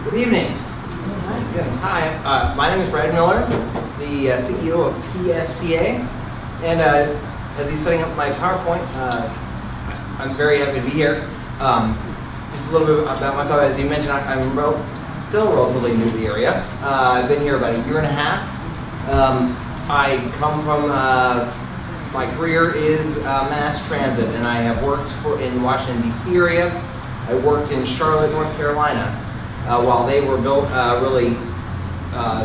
Good evening. Hi, my name is Brad Miller, the CEO of PSTA, and as he's setting up my PowerPoint, I'm very happy to be here. Just a little bit about myself. As you mentioned, I'm still relatively new to the area. I've been here about a year and a half. I come from, my career is mass transit, and I have worked in the Washington, D.C. area. I worked in Charlotte, North Carolina, while they were built really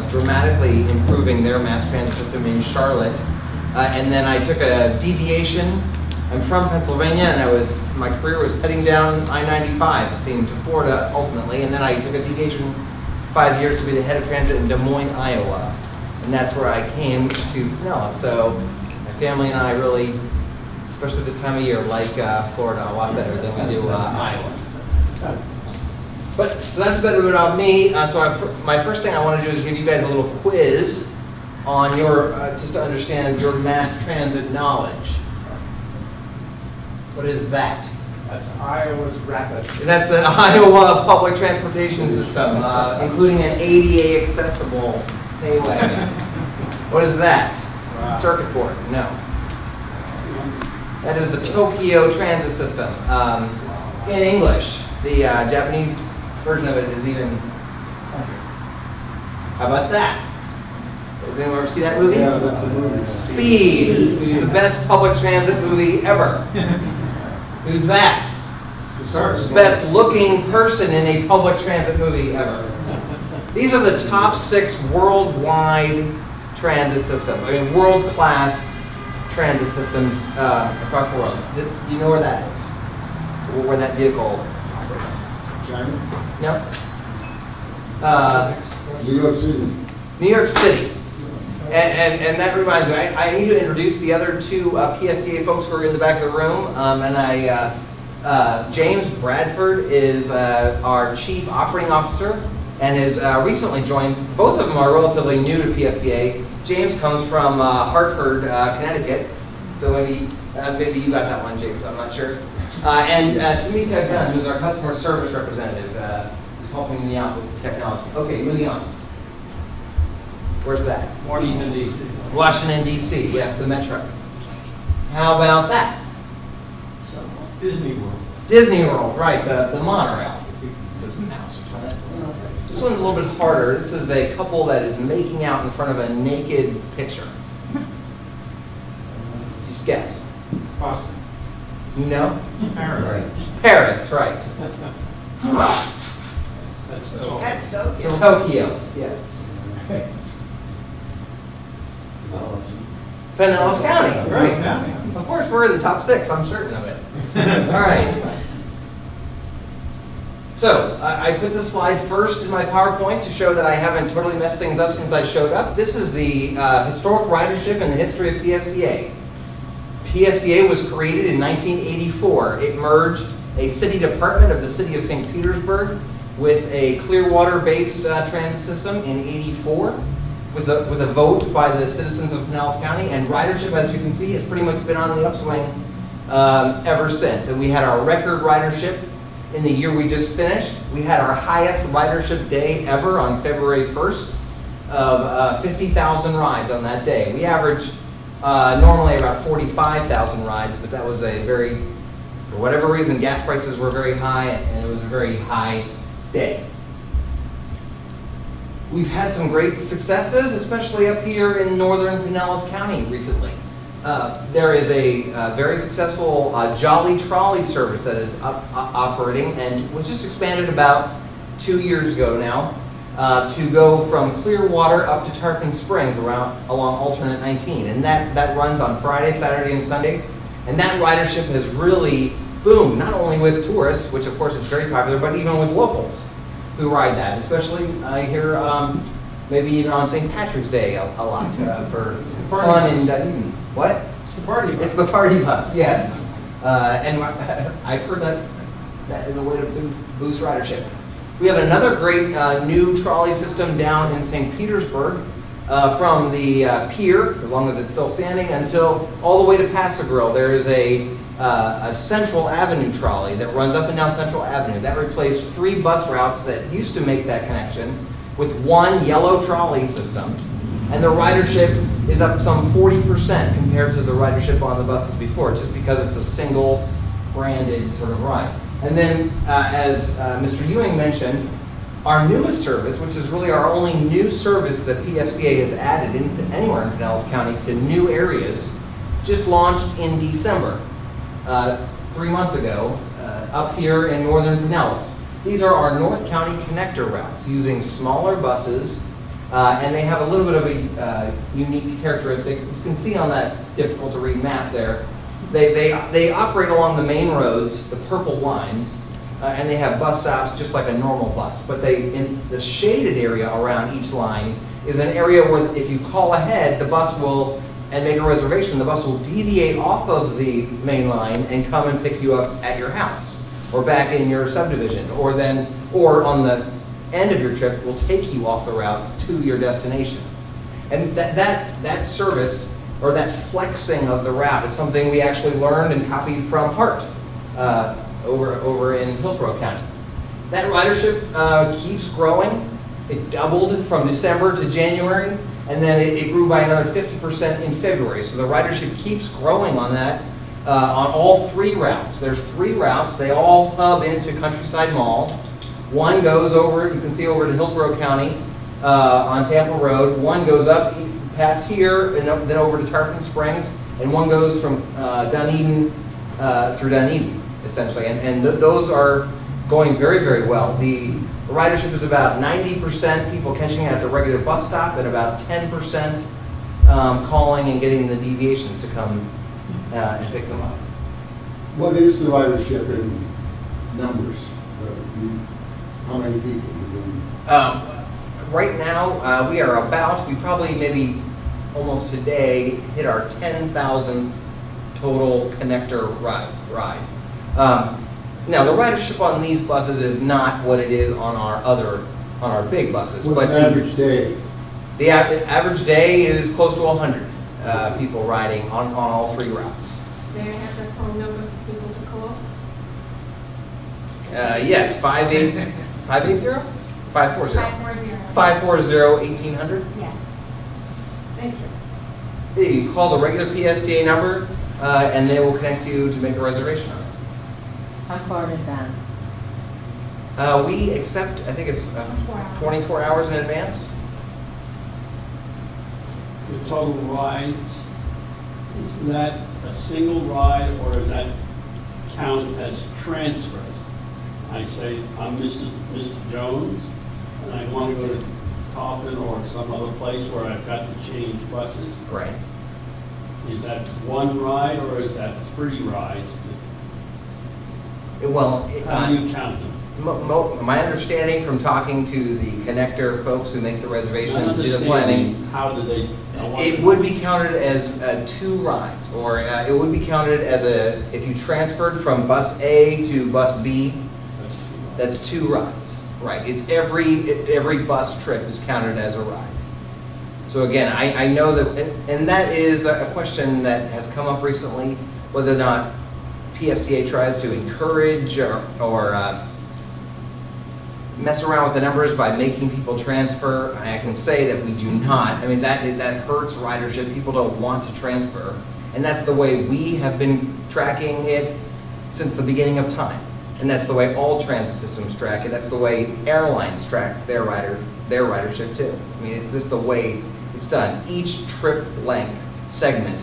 dramatically improving their mass transit system in Charlotte. And then I took a deviation. I'm from Pennsylvania, and my career was heading down I-95, it seemed, to Florida ultimately. And then I took a deviation 5 years to be the head of transit in Des Moines, Iowa. And that's where I came to Pinellas. So my family and I really, especially this time of year, like Florida a lot better than we do Iowa. So that's a bit about me. My first thing I want to do is give you guys a little quiz on your, just to understand your mass transit knowledge. What is that? That's Iowa's rapid. And that's an Iowa public transportation system, including an ADA accessible payway. What is that? Wow. Circuit board? No. That is the Tokyo transit system. In English, the Japanese version of it is even. How about that? Has anyone ever seen that movie? Yeah, that's a movie. Speed. The best public transit movie ever. Who's that? The best looking person in a public transit movie ever. These are the top 6 worldwide transit systems. I mean, world-class transit systems across the world. Do you know where that is? Where that vehicle operates? China? No. New York City. New York City. And that reminds me, I need to introduce the other 2 PSTA folks who are in the back of the room. James Bradford is our Chief Operating Officer and is recently joined. Both of them are relatively new to PSTA. James comes from Hartford, Connecticut. So maybe you got that one, James, I'm not sure. And Tamika Gunn, who's our customer service representative, is helping me out with the technology. Okay, moving on. Where's that? Washington, D.C. Washington, D.C., yes, the metro. How about that? Disney World. Disney World, right, the monorail. This one's a little bit harder. This is a couple that is making out in front of a naked picture. Just guess. Boston. No? Paris. Paris, right. That's Tokyo. Tokyo, yes. Pinellas County, right. Of course, we're in the top 6, I'm certain of it. All right. So, I put this slide first in my PowerPoint to show that I haven't totally messed things up since I showed up. This is the historic ridership and the history of PSTA. PSTA was created in 1984. It merged a city department of the city of St. Petersburg with a Clearwater-based transit system in '84. With a vote by the citizens of Pinellas County, and ridership, as you can see, has pretty much been on the upswing ever since. And we had our record ridership in the year we just finished. We had our highest ridership day ever on February 1st of 50,000 rides on that day. We average normally about 45,000 rides, but that was a for whatever reason, gas prices were very high, and it was a very high day. We've had some great successes, especially up here in northern Pinellas County recently. There is a very successful Jolly Trolley service that is operating and was just expanded about 2 years ago now to go from Clearwater up to Tarpon Springs along alternate 19. And that runs on Friday, Saturday, and Sunday. And that ridership has really boomed, not only with tourists, which of course is very popular, but even with locals who ride that, especially here, maybe even on St. Patrick's Day a lot for fun and what? It's the party bus. It's the party bus, yes. And I've heard that is a way to boost ridership. We have another great new trolley system down in St. Petersburg from the pier, as long as it's still standing, until all the way to Pass-a-Grille. There is a a Central Avenue trolley that runs up and down Central Avenue. That replaced 3 bus routes that used to make that connection with one yellow trolley system. And the ridership is up some 40% compared to the ridership on the buses before, just because it's a single branded sort of ride. And then, as Mr. Ewing mentioned, our newest service, which is really our only new service that PSTA has added into anywhere in Pinellas County to new areas, just launched in December, 3 months ago, up here in northern Pinellas. These are our North County connector routes using smaller buses, and they have a little bit of a unique characteristic. You can see on that difficult to read map there. They operate along the main roads, the purple lines, and they have bus stops just like a normal bus. But in the shaded area around each line is an area where if you call ahead, the bus will, and make a reservation, the bus will deviate off of the main line and come and pick you up at your house or back in your subdivision, or on the end of your trip will take you off the route to your destination. And that service, or that flexing of the route, is something we actually learned and copied from Hart over in Hillsborough County. That ridership keeps growing. It doubled from December to January, and then it grew by another 50% in February. So the ridership keeps growing on that, on all 3 routes. There's 3 routes. They all hub into Countryside Mall. One goes over, you can see over to Hillsborough County on Tampa Road. One goes up past here and then over to Tarpon Springs, and one goes from Dunedin through Dunedin, essentially. And those are going very, very well. The ridership is about 90% people catching it at the regular bus stop, and about 10% calling and getting the deviations to come and pick them up. What is the ridership in numbers? How many people? Right now, we probably maybe almost today hit our 10,000th total connector ride. Now, the ridership on these buses is not what it is on our big buses. What's the average day? The average day is close to 100 people riding on all 3 routes. May I have that phone number for people to call? Yes, 580? 540? 540-1800? Yes. Thank you. You call the regular PSTA number, and they will connect you to make a reservation on it. How far in advance? We accept, I think it's 24 hours in advance. The total rides, is that a single ride, or is that count as transfers? I say, I'm Mr. Jones, and I want to go to Coffin or some other place where I've got to change buses. Right. Is that one ride, or is that 3 rides? Well, How do you count them? my understanding from talking to the connector folks who make the reservations, do the planning, How do they? it would be counted as 2 rides, or it would be counted as if you transferred from bus A to bus B, that's 2 rides. Right, it's every bus trip is counted as a ride. So again, I know that, and that is a question that has come up recently, whether or not PSTA tries to encourage or mess around with the numbers by making people transfer. I can say that we do not. I mean, that hurts ridership. People don't want to transfer. And that's the way we have been tracking it since the beginning of time. And that's the way all transit systems track it. That's the way airlines track their ridership too. I mean, it's just the way it's done. Each trip length segment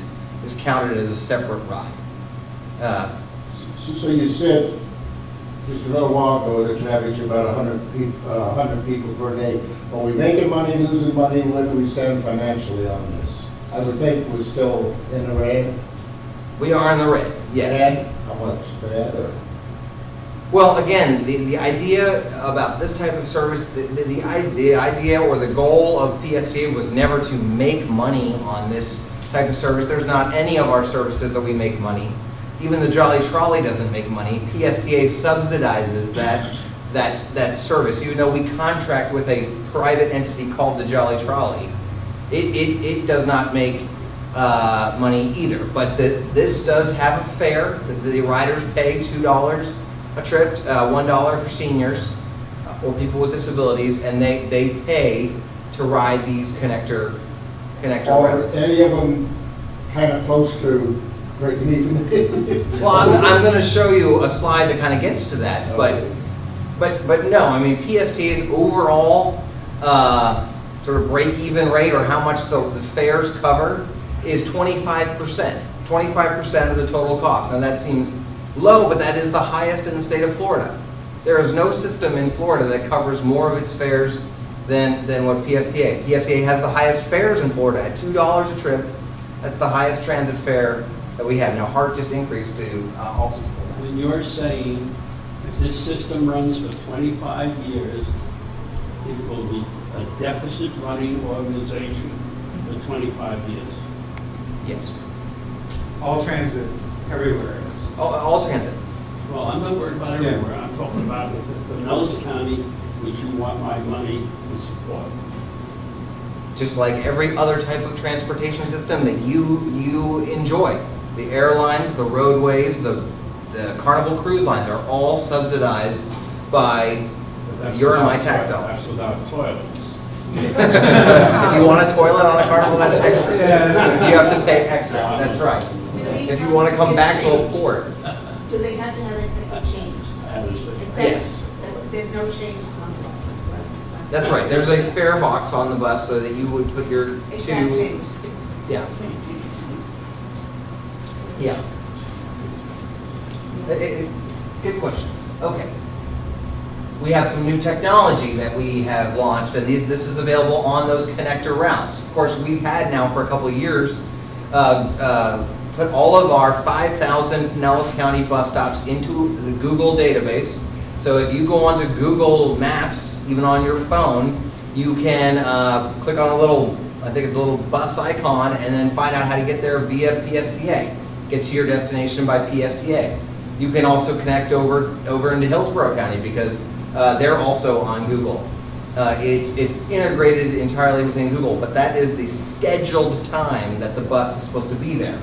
is counted as a separate ride. So you said just a little while ago that you average about 100 people per day. Are we making money, losing money? Where do we stand financially on this? I would think we're still in the red. We are in the red, yes. Bad? How much bad? Or? Well, again, the idea about this type of service, the idea or the goal of PSTA was never to make money on this type of service. There's not any of our services that we make money. Even the Jolly Trolley doesn't make money. PSTA subsidizes that service. Even though we contract with a private entity called the Jolly Trolley, it does not make money either. But this does have a fare. The riders pay $2 a trip, $1 for seniors or people with disabilities, and they pay to ride these connector Are routes. any of them kind of close to breaking even? Well, I'm going to show you a slide that kind of gets to that, but no, I mean, PSTA's overall sort of break-even rate, or how much the fares cover, is 25%. 25% of the total cost. Now that seems low, but that is the highest in the state of Florida. There is no system in Florida that covers more of its fares than what PSTA. PSTA has the highest fares in Florida at $2 a trip. That's the highest transit fare that we have. Now, HART just increased to also. When you're saying if this system runs for 25 years, it will be a deficit running organization for 25 years. Yes. All transit, everywhere is. All transit. Well, I'm not worried about everywhere. I'm talking about Pinellas County, which you want my money to support. Just like every other type of transportation system that you enjoy. The airlines, the roadways, the Carnival cruise lines are all subsidized by your and my tax dollars. That's without toilets. If you want a toilet on a Carnival, that's extra. You have to pay extra, that's right. If you want to come back to a port. Do they have to have executive change? I understand. Yes. There's no change on the bus. That's right, there's a fare box on the bus so that you would put your Exact change. Yeah. Yeah. Good questions. Okay. We have some new technology that we have launched, and this is available on those connector routes. Of course, we've had now for a couple of years put all of our 5,000 Pinellas County bus stops into the Google database. So if you go onto Google Maps, even on your phone, you can click on a little, I think it's a little bus icon, and then find out how to get there via PSTA. Get to your destination by PSTA. You can also connect over into Hillsborough County because they're also on Google. It's integrated entirely within Google, but that is the scheduled time that the bus is supposed to be there.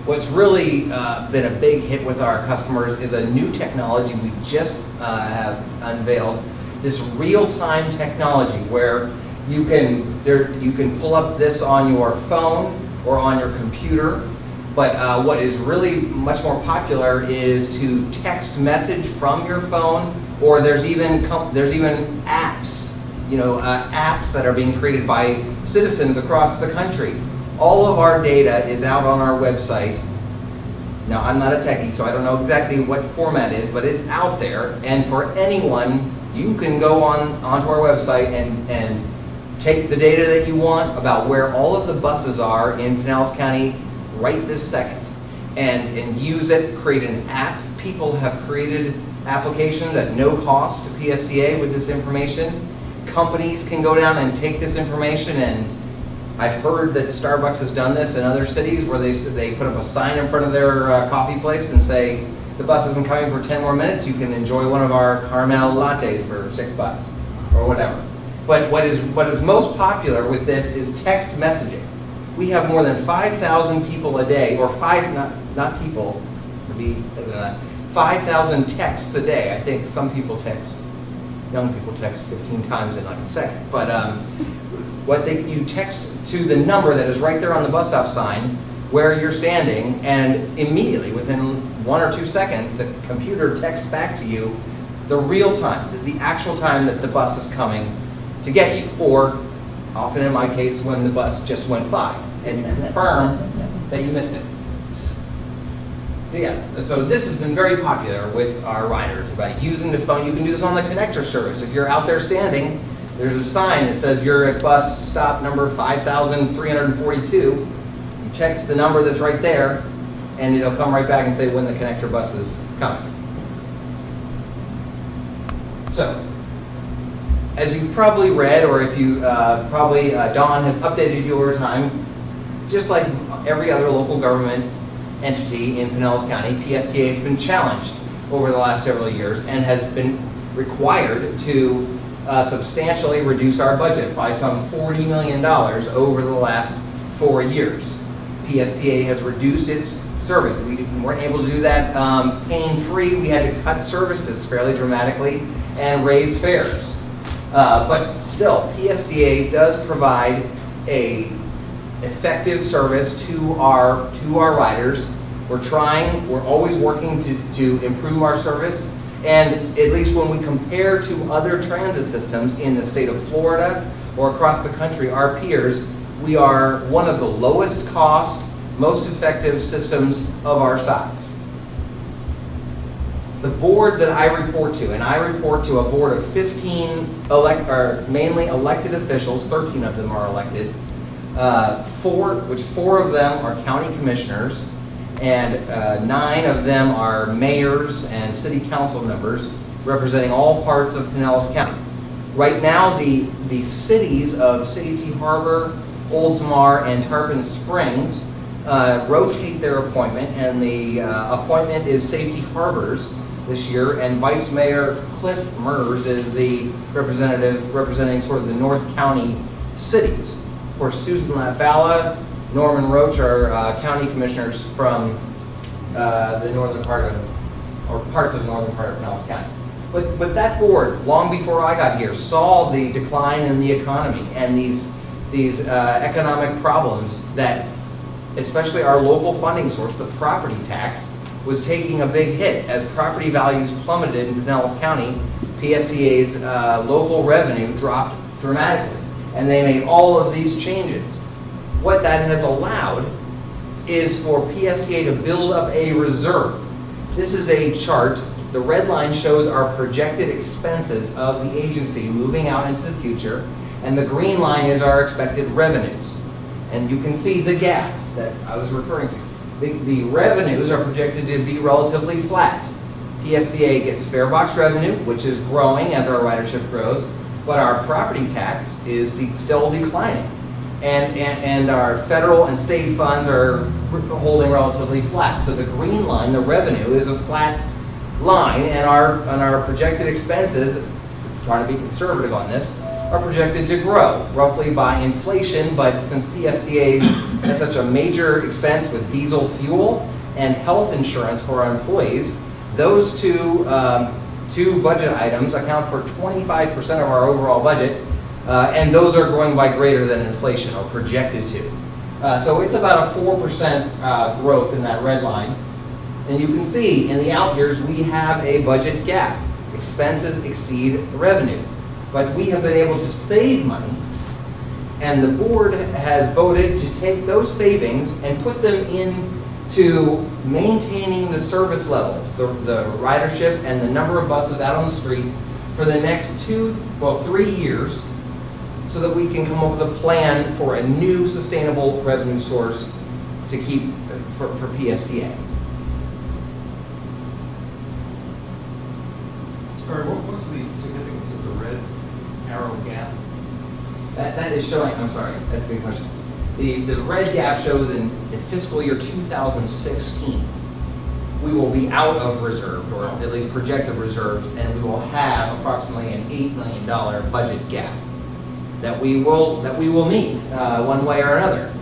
What's really been a big hit with our customers is a new technology we just have unveiled. This real-time technology where you can pull up this on your phone or on your computer. But what is really much more popular is to text message from your phone, or there's even apps, apps that are being created by citizens across the country. All of our data is out on our website. Now, I'm not a techie, so I don't know exactly what format it is, but it's out there. And for anyone, you can go onto our website and take the data that you want about where all of the buses are in Pinellas County right this second, and use it, create an app. People have created applications at no cost to PSTA with this information. Companies can go down and take this information, and I've heard that Starbucks has done this in other cities where they put up a sign in front of their coffee place and say, the bus isn't coming for 10 more minutes, you can enjoy one of our caramel lattes for $6 or whatever. But what is most popular with this is text messaging. We have more than 5,000 people a day, or not people, to be 5,000 texts a day. I think some people text, young people text 15 times in like a second. But you text to the number that is right there on the bus stop sign where you're standing, and immediately, within 1 or 2 seconds, the computer texts back to you the real time, the actual time that the bus is coming to get you, or often in my case when the bus just went by, and confirm that you missed it. So yeah, so this has been very popular with our riders about using the phone. You can do this on the connector service. If you're out there standing, there's a sign that says you're at bus stop number 5,342. You text the number that's right there, and it'll come right back and say when the connector bus is coming. So, as you've probably read, or if you Dawn has updated you over time, just like every other local government entity in Pinellas County, PSTA has been challenged over the last several years and has been required to substantially reduce our budget by some $40 million over the last 4 years. PSTA has reduced its service. We weren't able to do that pain-free. We had to cut services fairly dramatically and raise fares. But still, PSTA does provide a effective service to our riders. We're always working to improve our service. And at least when we compare to other transit systems in the state of Florida or across the country, our peers, we are one of the lowest cost, most effective systems of our size. The board that I report to, and I report to a board of 15 mainly elected officials, 13 of them are elected, four of them are county commissioners, and 9 of them are mayors and city council members representing all parts of Pinellas County. Right now, the cities of Safety Harbor, Oldsmar, and Tarpon Springs rotate their appointment, and the appointment is Safety Harbor's this year, and Vice Mayor Cliff Mers is the representative representing sort of the North County cities. Of course, Susan Latvala, Norman Roach are county commissioners from the northern part of, or parts of the northern part of Pinellas County. But that board, long before I got here, saw the decline in the economy and these economic problems that, especially our local funding source, the property tax, was taking a big hit. As property values plummeted in Pinellas County, PSTA's local revenue dropped dramatically, and they made all of these changes. What that has allowed is for PSTA to build up a reserve. This is a chart. The red line shows our projected expenses of the agency moving out into the future, and the green line is our expected revenues. And you can see the gap that I was referring to. The revenues are projected to be relatively flat. PSTA gets fare box revenue, which is growing as our ridership grows, but our property tax is still declining. And our federal and state funds are holding relatively flat. So the green line, the revenue, is a flat line, and our projected expenses, trying to be conservative on this, are projected to grow roughly by inflation. But since PSTA has such a major expense with diesel fuel and health insurance for our employees, those two budget items account for 25% of our overall budget. And those are growing by greater than inflation, or projected to. So it's about a 4% growth in that red line. And you can see in the out years we have a budget gap. Expenses exceed revenue. But we have been able to save money, and the board has voted to take those savings and put them into maintaining the service levels, the ridership and the number of buses out on the street for the next 3 years, so that we can come up with a plan for a new sustainable revenue source to keep for PSTA. Sorry, what's the significance of the red arrow gap? That is showing, I'm sorry, that's a good question. The red gap shows in fiscal year 2016, we will be out of reserve, or at least projected reserves, and we will have approximately an $8 million budget gap that we will meet one way or another.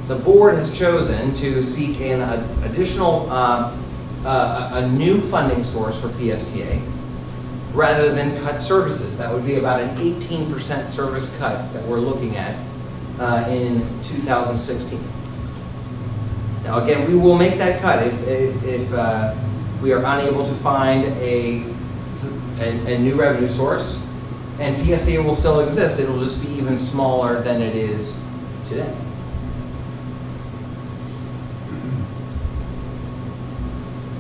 The board has chosen to seek an additional, a new funding source for PSTA, rather than cut services. That would be about an 18% service cut that we're looking at in 2016. Now again, we will make that cut if we are unable to find a new revenue source, and PSTA will still exist. It'll just be even smaller than it is today.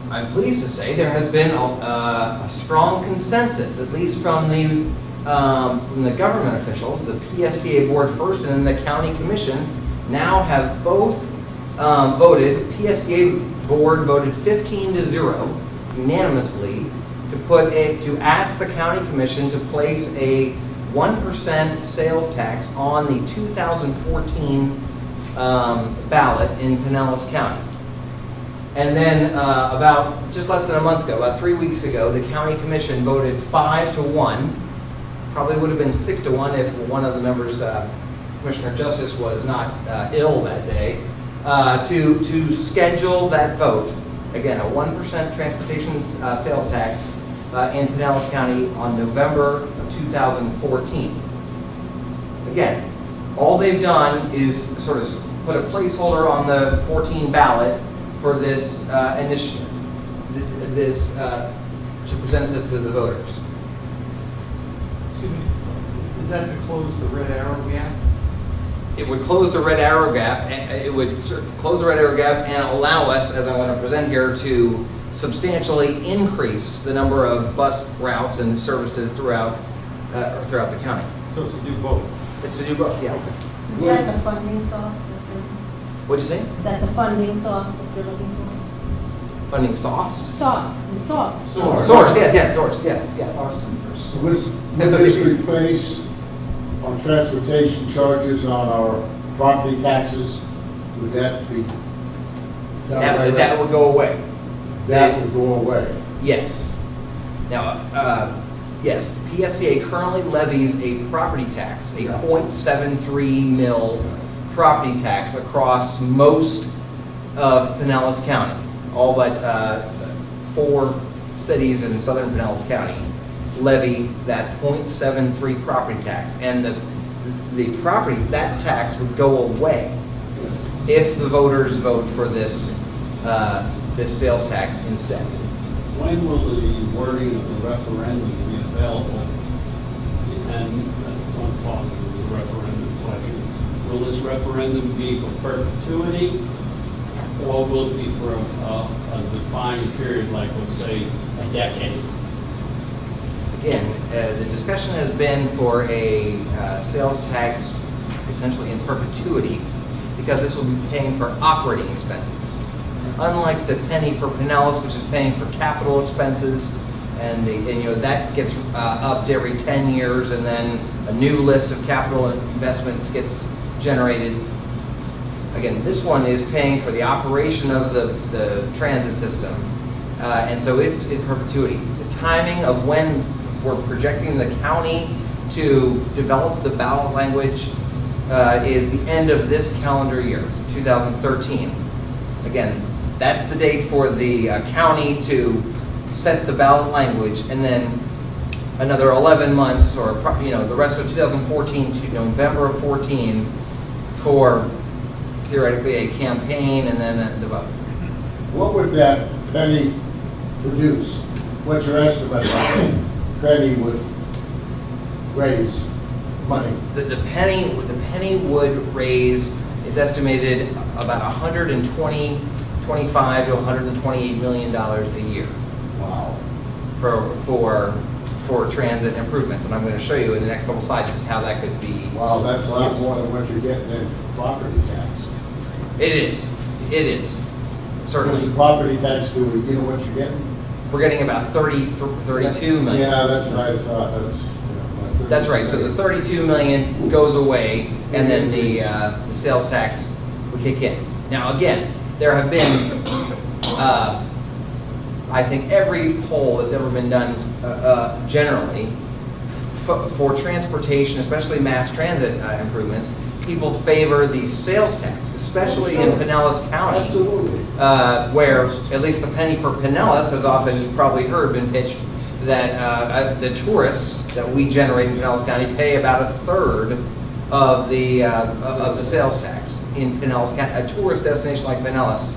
I'm pleased to say there has been a strong consensus, at least from the government officials. The PSTA board first, and then the county commission now have both voted. PSTA board voted 15-0 unanimously to ask the county commission to place a 1% sales tax on the 2014 ballot in Pinellas County. And then about just less than a month ago, about 3 weeks ago, the county commission voted 5-1. Probably would have been 6-1 if one of the members, Commissioner Justice, was not ill that day. to schedule that vote. Again, a 1% transportation sales tax in Pinellas County on November of 2014. Again, all they've done is sort of put a placeholder on the 14 ballot for this initiative, to present it to the voters. Excuse me, is that to close the red arrow gap? It would close the red arrow gap, and it would close the red arrow gap and allow us, as I want to present here, to substantially increase the number of bus routes and services throughout the county. So it's to do both? It's to do both, yeah. Is that the funding source? that they're- What'd you say? Is that the funding source that you're looking for? Funding sauce? Source, the source. Source, yes, source, yes. Would this replace on transportation charges on our property taxes? Would that be? That would go away. That would go away. Yes. Now, yes, the PSTA currently levies a property tax, a 0.73 mil property tax across most of Pinellas County. All but 4 cities in southern Pinellas County levy that 0.73 property tax. And that tax would go away if the voters vote for this sales tax instead. When will the wording of the referendum be available? And that's one part of the referendum question. Will this referendum be for perpetuity, or will it be for a defined period, like let's say a decade? Again, the discussion has been for a sales tax essentially in perpetuity, because this will be paying for operating expenses. Unlike the penny for Pinellas, which is paying for capital expenses, and that gets upped every 10 years, and then a new list of capital investments gets generated. Again, this one is paying for the operation of the transit system, and so it's in perpetuity. The timing of when we're projecting the county to develop the ballot language is the end of this calendar year, 2013. Again, that's the date for the county to set the ballot language, and then another 11 months, or the rest of 2014 to November of 14 for theoretically a campaign, and then the vote. What would that penny produce? What's your estimate on penny would raise money? The penny would raise, it's estimated, about $125 to $128 million a year. Wow. For transit improvements, and I'm going to show you in the next couple slides just how that could be. Wow, that's a lot more than what you're getting in property tax. It is. Certainly. What's the property tax do? You know what you're getting? We're getting about 32 million. Yeah, that's what I thought. That's right. So the 32 million goes away, and then the sales tax would kick in. Now again, there have been, I think every poll that's ever been done generally for transportation, especially mass transit improvements, people favor the sales tax, especially in Pinellas County. Absolutely. Where at least the penny for Pinellas has often, you've probably heard, been pitched that the tourists that we generate in Pinellas County pay about 1/3 of the sales tax in Pinellas County. A tourist destination like Pinellas,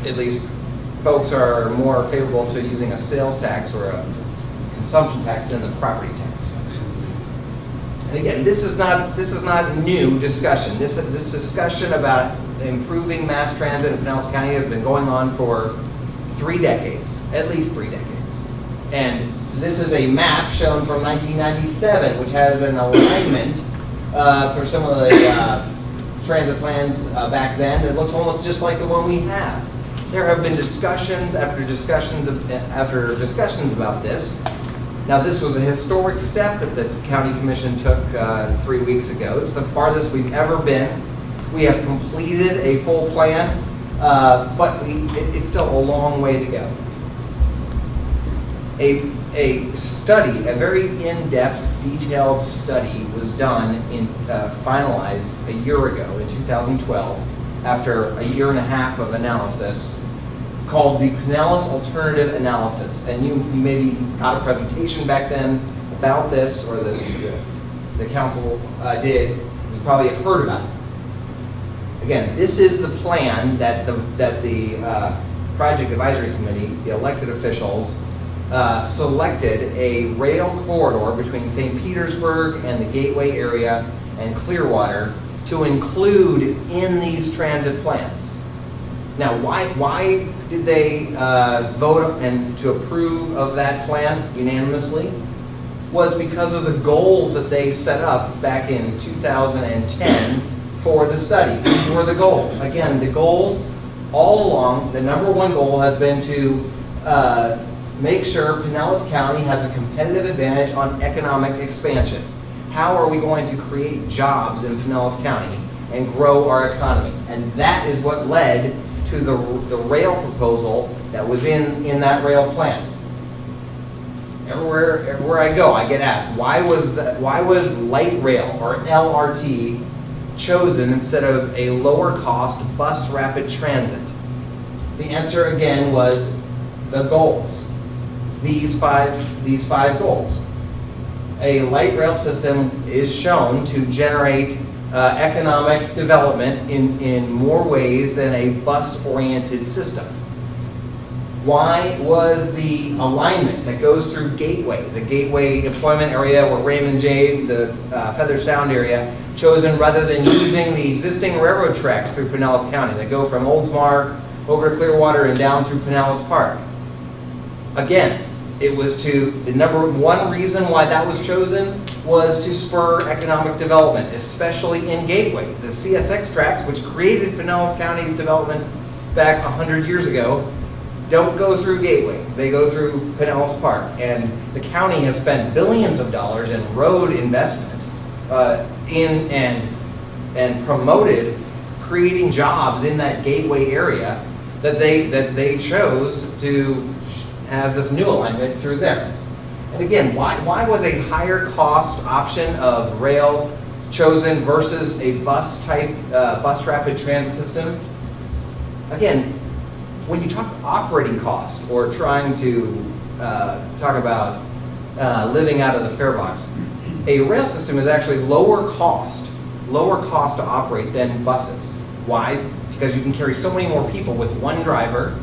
at least folks are more favorable to using a sales tax or a consumption tax than the property tax. And again, this is not new discussion. This discussion about improving mass transit in Pinellas County has been going on for 3 decades, at least 3 decades. And this is a map shown from 1997, which has an alignment for some of the transit plans back then. It looks almost just like the one we have. There have been discussions after discussions about this. Now, this was a historic step that the county commission took 3 weeks ago. It's the farthest we've ever been. We have completed a full plan, but it's still a long way to go. A study, a very in-depth, detailed study was done finalized a year ago in 2012 after a year and a half of analysis, called the Pinellas Alternative Analysis. And you maybe got a presentation back then about this, or the council did. You probably have heard about it. Again, this is the plan that the Project Advisory Committee, the elected officials, selected a rail corridor between St. Petersburg and the Gateway area and Clearwater to include in these transit plans. Now, why did they vote and to approve of that plan unanimously? Was because of the goals that they set up back in 2010 for the study. These were the goals. Again, the goals all along, the number one goal has been to make sure Pinellas County has a competitive advantage on economic expansion. How are we going to create jobs in Pinellas County and grow our economy? And that is what led to the rail proposal that was in that rail plan. Everywhere I go, I get asked, why was light rail, or LRT, chosen instead of a lower cost bus rapid transit? The answer again was the goals. These five goals. A light rail system is shown to generate economic development in more ways than a bus-oriented system. Why was the alignment that goes through Gateway, the Gateway employment area where Raymond J., the Feather Sound area, chosen rather than using the existing railroad tracks through Pinellas County that go from Oldsmar over to Clearwater and down through Pinellas Park? Again, it was the number one reason why that was chosen was to spur economic development, especially in Gateway. The CSX tracks, which created Pinellas County's development back 100 years ago, don't go through Gateway. They go through Pinellas Park. And the county has spent billions of dollars in road investment and promoted creating jobs in that Gateway area that they chose to have this new alignment through there. And again, why was a higher cost option of rail chosen versus a bus rapid transit system? Again, when you talk operating cost or trying to talk about living out of the fare box, a rail system is actually lower cost to operate than buses. Why? Because you can carry so many more people with one driver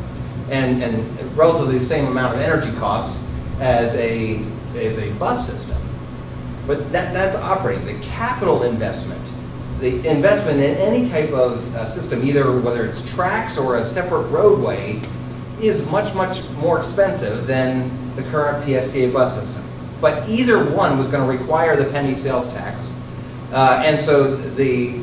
and relatively the same amount of energy costs as a bus system. But that's operating. The capital investment, the investment in any type of system, either whether it's tracks or a separate roadway, is much, much more expensive than the current PSTA bus system. But either one was going to require the penny sales tax. And so the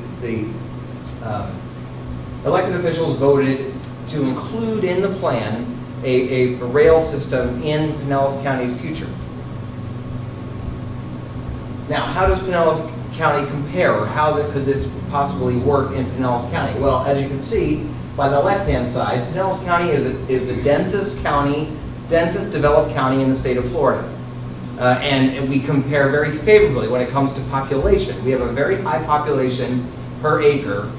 elected officials voted to include in the plan a rail system in Pinellas County's future. Now, how does Pinellas County compare, or how could this possibly work in Pinellas County? Well, as you can see by the left-hand side, Pinellas County is the densest developed county in the state of Florida. And we compare very favorably when it comes to population. We have a very high population per acre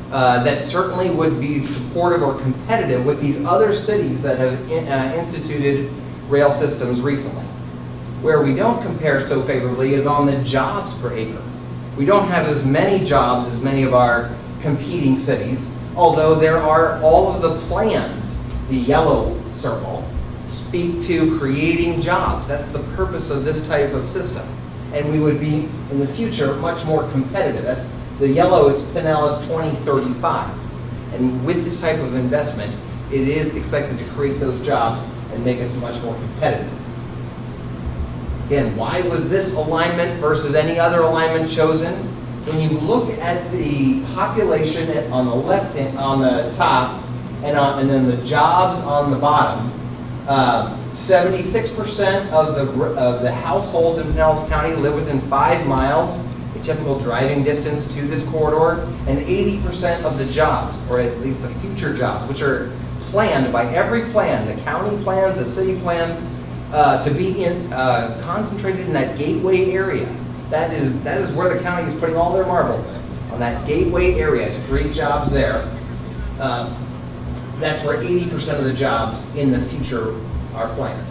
that certainly would be supportive or competitive with these other cities that have instituted rail systems recently. Where we don't compare so favorably is on the jobs per acre. We don't have as many jobs as many of our competing cities, although there are all of the plans, the yellow circle, speak to creating jobs. That's the purpose of this type of system. And we would be, in the future, much more competitive. The yellow is Pinellas 2035. And with this type of investment, it is expected to create those jobs and make us much more competitive. Again, why was this alignment versus any other alignment chosen? When you look at the population on the left, on the top, and then the jobs on the bottom, 76% of the households in Pinellas County live within 5 miles, a typical driving distance to this corridor, and 80% of the jobs, or at least the future jobs, which are planned by every plan, the county plans, the city plans, to be concentrated in that Gateway area. That is where the county is putting all their marbles, on that Gateway area to create jobs there. That's where 80% of the jobs in the future are planned.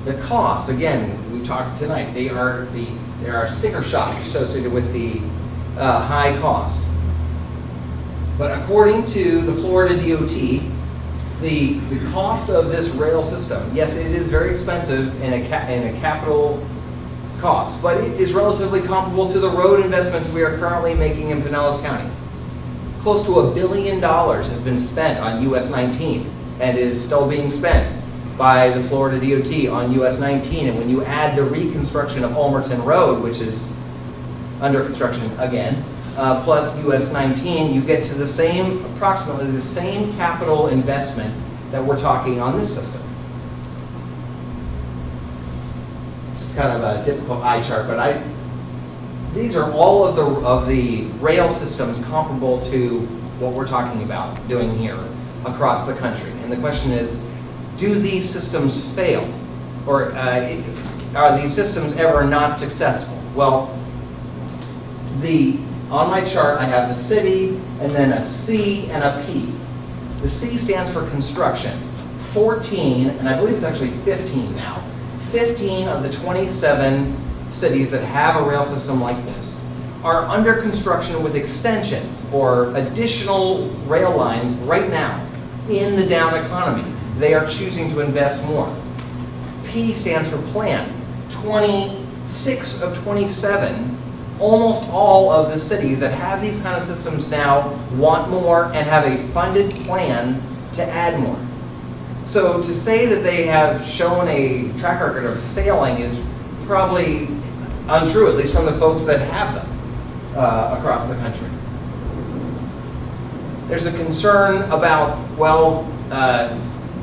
The costs, again, we talked tonight, there are sticker shock associated with the high cost. But according to the Florida DOT, the cost of this rail system, yes, it is very expensive in a capital cost, but it is relatively comparable to the road investments we are currently making in Pinellas County. Close to $1 billion has been spent on US 19 and is still being spent by the Florida DOT on US 19. And when you add the reconstruction of Ulmerton Road, which is under construction again, plus US 19, you get to the same, approximately the same capital investment that we're talking on this system. It's kind of a difficult eye chart, but these are all of the rail systems comparable to what we're talking about doing here across the country. And the question is, do these systems fail? Or are these systems ever not successful? Well, on my chart, I have the city, and then a C and a P. The C stands for construction. 14, and I believe it's actually 15 now, 15 of the 27 cities that have a rail system like this are under construction with extensions or additional rail lines right now in the down economy. They are choosing to invest more. P stands for plan. 26 of 27, almost all of the cities that have these kind of systems now want more and have a funded plan to add more. So to say that they have shown a track record of failing is probably untrue, at least from the folks that have them across the country. There's a concern about, well,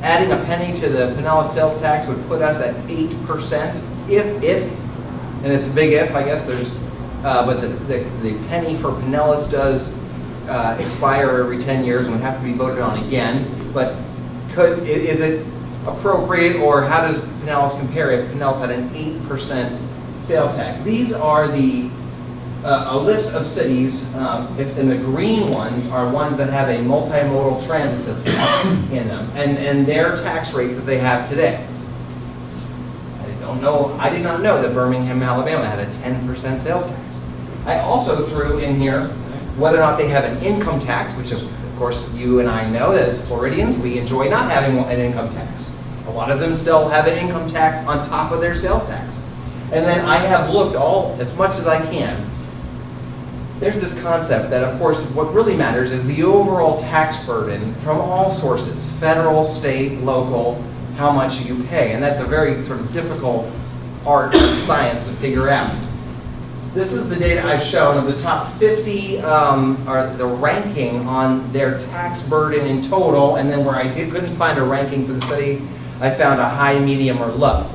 adding a penny to the Pinellas sales tax would put us at 8% if, and it's a big if, I guess there's, but the penny for Pinellas does expire every 10 years and would have to be voted on again. But is it appropriate, or how does Pinellas compare if Pinellas had an 8% sales tax? These are a list of cities, and the green ones are ones that have a multimodal transit system in them, and their tax rates that they have today. I did not know that Birmingham, Alabama had a 10% sales tax. I also threw in here whether or not they have an income tax, which of course you and I know that as Floridians, we enjoy not having an income tax. A lot of them still have an income tax on top of their sales tax. And then I have looked as much as I can. There's this concept that, of course, what really matters is the overall tax burden from all sources, federal, state, local, how much you pay. And that's a very sort of difficult art science to figure out. This is the data I've shown of the top 50, or the ranking on their tax burden in total, and then where I couldn't find a ranking for the city, I found a high, medium, or low.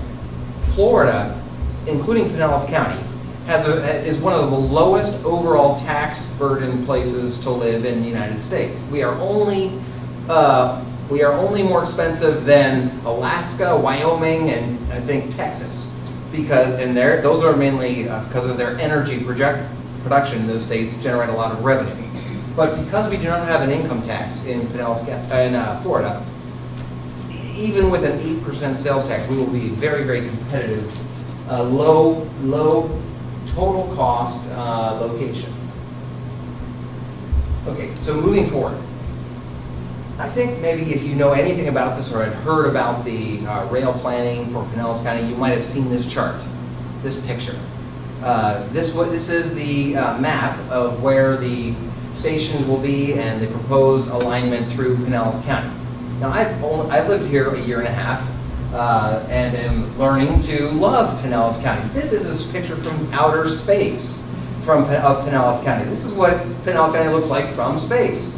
Florida, including Pinellas County, is one of the lowest overall tax burden places to live in the United States. We are only more expensive than Alaska, Wyoming, and I think Texas, those are mainly because of their energy production. Those states generate a lot of revenue. But because we do not have an income tax in Florida, even with an 8% sales tax, we will be very, very competitive, low total cost location. Okay, so moving forward. I think maybe if you know anything about this or had heard about the rail planning for Pinellas County, you might have seen this chart, this picture. This is the map of where the stations will be and the proposed alignment through Pinellas County. Now I've lived here a year and a half and am learning to love Pinellas County. This is a picture from outer space of Pinellas County. This is what Pinellas County looks like from space.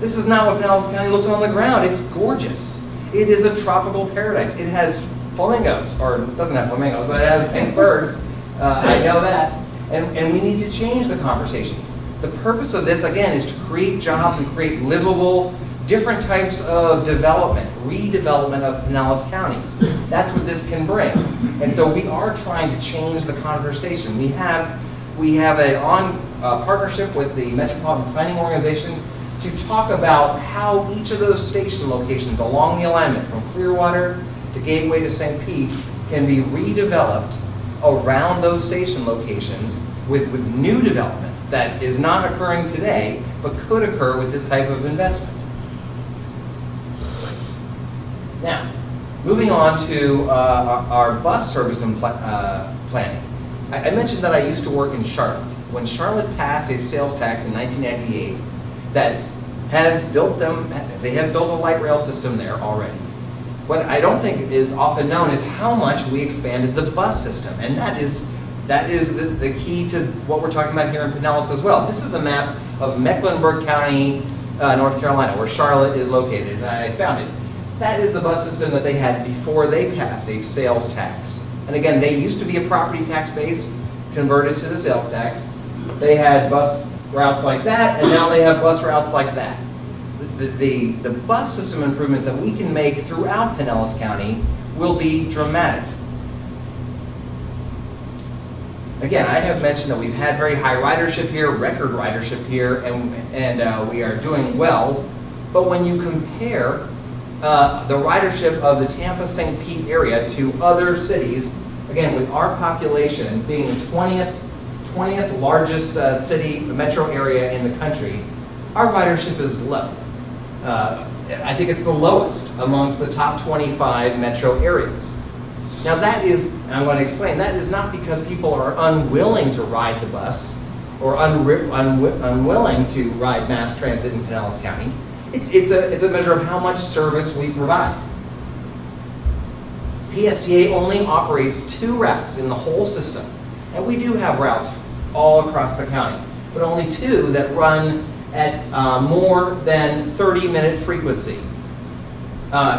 This is not what Pinellas County looks on the ground. It's gorgeous. It is a tropical paradise. It has flamingos, or it doesn't have flamingos, but it has pink birds. I know that. And we need to change the conversation. The purpose of this, again, is to create jobs and create livable, different types of development, redevelopment of Pinellas County. That's what this can bring. And so we are trying to change the conversation. We have we have a partnership with the Metropolitan Planning Organization to talk about how each of those station locations along the alignment from Clearwater to Gateway to St. Pete can be redeveloped around those station locations with new development that is not occurring today, but could occur with this type of investment. Now, moving on to our bus service and planning. I mentioned that I used to work in Charlotte. When Charlotte passed a sales tax in 1998 that has built they have built a light rail system there already. What I don't think is often known is how much we expanded the bus system, and that is the key to what we're talking about here in Pinellas as well. This is a map of Mecklenburg County, North Carolina, where Charlotte is located, and I found it. That is the bus system that they had before they passed a sales tax. And again, they used to be a property tax base, converted to the sales tax. They had bus routes like that, and now they have bus routes like that. The bus system improvements that we can make throughout Pinellas County will be dramatic. Again, I have mentioned that we've had very high ridership here, record ridership here, and we are doing well. But when you compare the ridership of the Tampa-St. Pete area to other cities, again, with our population being the 20th largest city, metro area in the country, our ridership is low. I think it's the lowest amongst the top 25 metro areas. Now that is, and I'm going to explain, that is not because people are unwilling to ride the bus or unwilling to ride mass transit in Pinellas County. It's a measure of how much service we provide. PSTA only operates 2 routes in the whole system. And we do have routes all across the county, but only 2 that run at more than 30-minute frequency,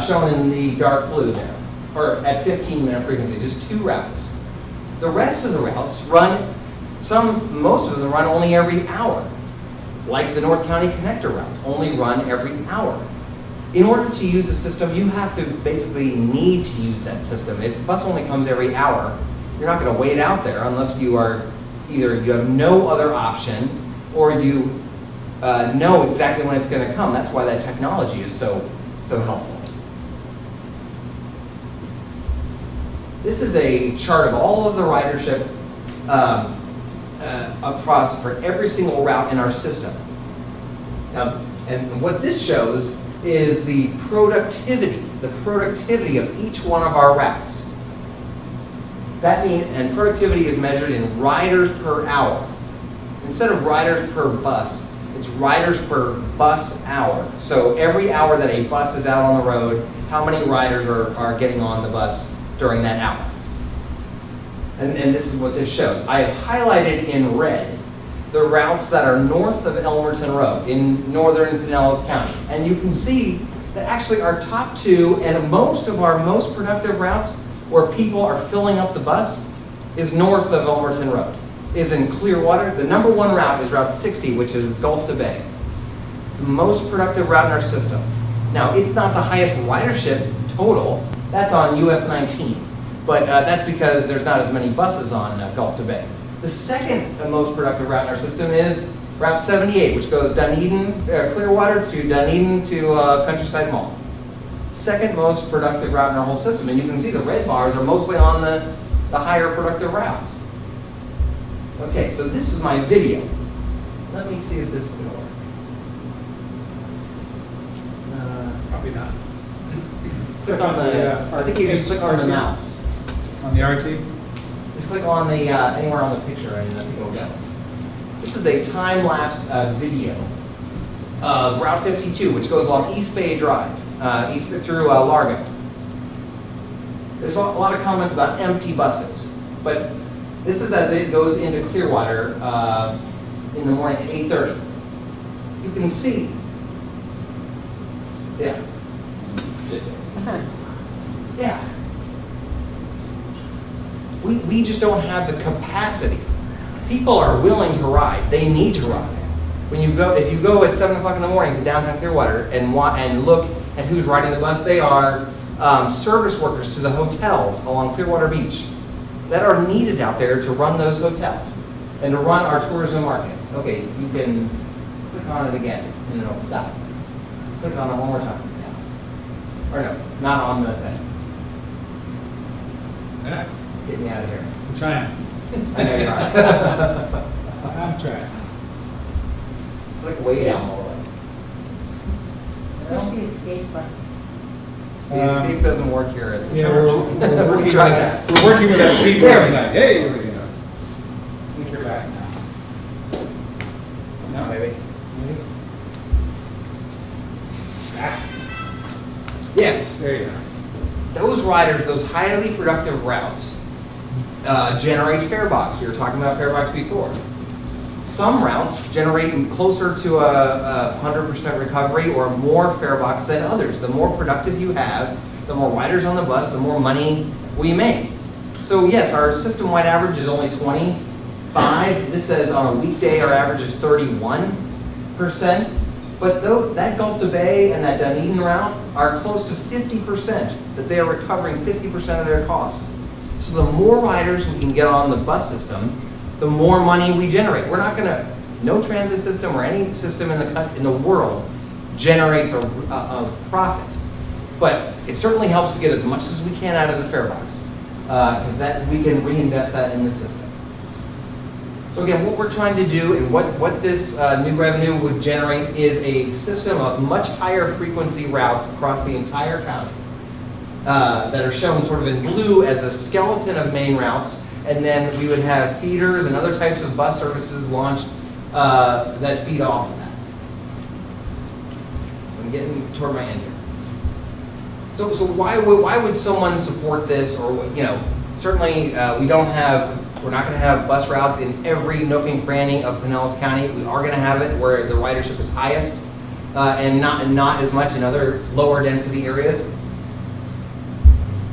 shown in the dark blue there, or at 15-minute frequency, just 2 routes. The rest of the routes run, most of them run only every hour, like the North County connector routes, only run every hour. In order to use the system, you have to basically need to use that system. If the bus only comes every hour, you're not going to wait out there unless you are either you have no other option or you know exactly when it's going to come. That's why that technology is so helpful. This is a chart of all of the ridership across for every single route in our system. And what this shows is the productivity of each one of our routes. That means, and productivity is measured in riders per hour. Instead of riders per bus, it's riders per bus hour. So every hour that a bus is out on the road, how many riders are getting on the bus during that hour? And this is what this shows. I have highlighted in red the routes that are north of Elmerton Road in northern Pinellas County. And you can see that actually our top 2 and most of our most productive routes where people are filling up the bus is north of Elmerton Road, is in Clearwater. The number 1 route is Route 60, which is Gulf to Bay. It's the most productive route in our system. Now, it's not the highest ridership total. That's on US 19. But that's because there's not as many buses on Gulf to Bay. The second most productive route in our system is Route 78, which goes Clearwater to Dunedin to Countryside Mall. Second most productive route in our whole system. And you can see the red bars are mostly on the higher productive routes. Okay, so this is my video. Let me see if this is going to work. Probably not. Click on I think you just click on the mouse. On the RT? Just click on the anywhere on the picture and I think it'll go. This is a time-lapse video of Route 52, which goes along East Bay Drive, through Largo. There's a lot of comments about empty buses, but this is as it goes into Clearwater in the morning at 8:30. You can see, yeah. Yeah. We just don't have the capacity. People are willing to ride. They need to ride. When you go, if you go at 7 o'clock in the morning to downtown Clearwater and look at who's riding the bus, they are service workers to the hotels along Clearwater Beach that are needed out there to run those hotels. and to run our tourism market. Okay, you can click on it again, and it'll stop. Click on it one more time. Or no, not on the thing. Yeah, Get me out of here. I'm trying. I know you are. I'm trying. Click way down all the way. Push the escape button. The escape doesn't work here at the Yeah, church. we're working We tried with that. We're working with that people There we tonight. go. Hey, here we go. I think you're back now. No, maybe. Ah, Yes. there you go. Those riders, those highly productive routes, generate fare box. We were talking about fare box before. Some routes generate closer to a 100% recovery or more fare box than others. The more productive you have, the more riders on the bus, the more money we make. So yes, our system-wide average is only 25. This says on a weekday our average is 31%. But that Gulf to Bay and that Dunedin route are close to 50%, that they are recovering 50% of their cost. So the more riders we can get on the bus system, the more money we generate. We're not going to, no transit system or any system in the world generates a profit. But it certainly helps to get as much as we can out of the fare box. That we can reinvest that in the system. So again, what we're trying to do and what this new revenue would generate is a system of much higher frequency routes across the entire county that are shown sort of in blue as a skeleton of main routes, and then we would have feeders and other types of bus services launched that feed off of that. So I'm getting toward my end here. So why would someone support this? Or, you know, certainly we're not going to have bus routes in every nook and cranny of Pinellas County. We are going to have it where the ridership is highest and not as much in other lower density areas.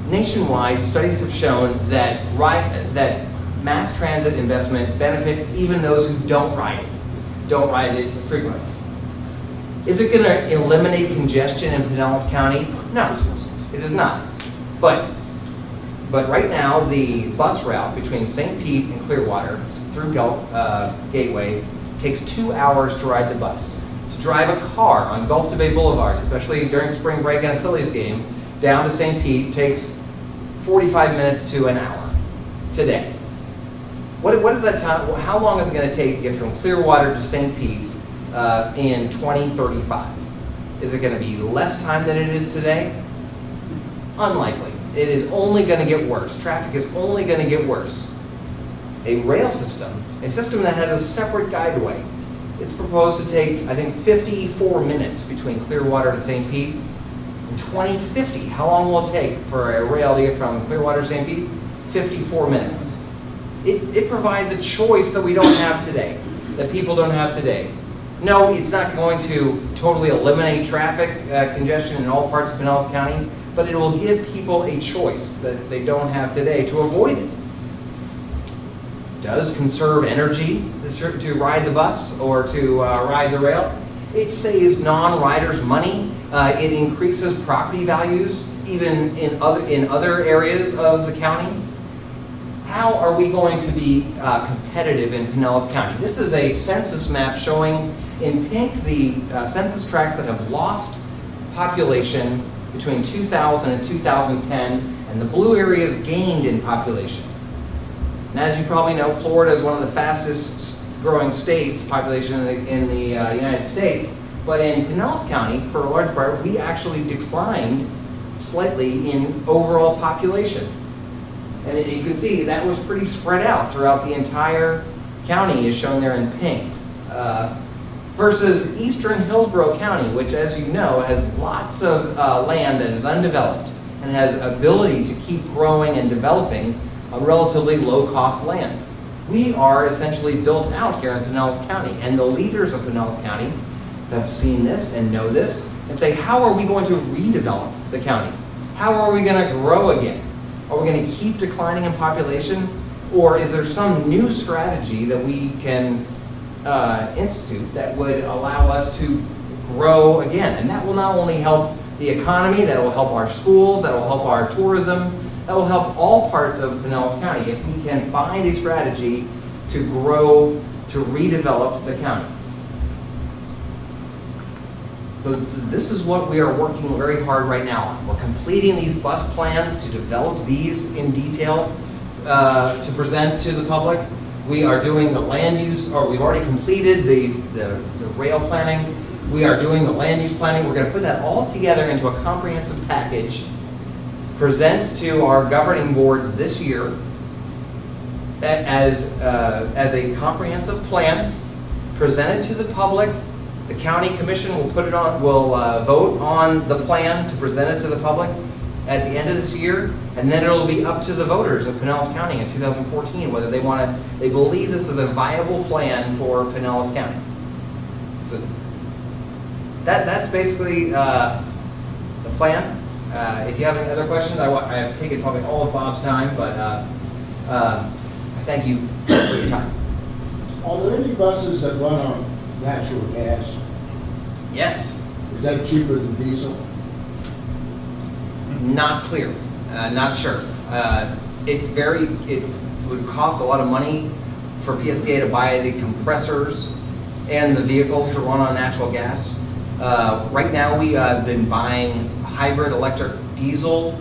Nationwide, studies have shown that mass transit investment benefits even those who don't ride it frequently. Is it going to eliminate congestion in Pinellas County? No, it is not. But right now, the bus route between St. Pete and Clearwater through Gateway takes 2 hours to ride the bus. To drive a car on Gulf to Bay Boulevard, especially during spring break and a Phillies game, down to St. Pete takes 45 minutes to an hour today. What is that time? How long is it going to take to get from Clearwater to St. Pete in 2035? Is it going to be less time than it is today? Unlikely. It is only going to get worse. Traffic is only going to get worse. A rail system, a system that has a separate guideway, it's proposed to take, I think, 54 minutes between Clearwater and St. Pete. In 2050, how long will it take for a rail to get from Clearwater to St. Pete? 54 minutes. It provides a choice that we don't have today, that people don't have today. No, it's not going to totally eliminate traffic congestion in all parts of Pinellas County, but it will give people a choice that they don't have today to avoid it. Does conserve energy to ride the bus or to ride the rail? It saves non-riders money. It increases property values even in other areas of the county. How are we going to be competitive in Pinellas County? This is a census map showing in pink the census tracts that have lost population between 2000 and 2010, and the blue areas gained in population. And as you probably know, Florida is one of the fastest growing states, population in the United States. But in Pinellas County, for a large part, we actually declined slightly in overall population. And you can see that was pretty spread out throughout the entire county, is shown there in pink. Versus eastern Hillsborough County, which, as you know, has lots of land that is undeveloped and has ability to keep growing and developing on relatively low-cost land. We are essentially built out here in Pinellas County, and the leaders of Pinellas County have seen this and know this and say, how are we going to redevelop the county? How are we going to grow again? Are we going to keep declining in population, or is there some new strategy that we can institute that would allow us to grow again? And that will not only help the economy, that will help our schools, that will help our tourism, that will help all parts of Pinellas County if we can find a strategy to grow, to redevelop the county. So this is what we are working very hard right now on. We're completing these bus plans to develop these in detail to present to the public. We are doing the land use, or we've already completed the rail planning. We are doing the land use planning. We're going to put that all together into a comprehensive package, present to our governing boards this year as a comprehensive plan, present it to the public. The county commission will put it on, will vote on the plan to present it to the public at the end of this year, and then it'll be up to the voters of Pinellas County in 2014 whether they believe this is a viable plan for Pinellas County. So that's basically the plan. If you have any other questions, I've taken probably all of Bob's time, but I thank you for your time. Are there any buses that run on natural gas? Yes. Is that cheaper than diesel? Not clear, not sure. It would cost a lot of money for PSTA to buy the compressors and the vehicles to run on natural gas. Right now we have been buying hybrid electric diesel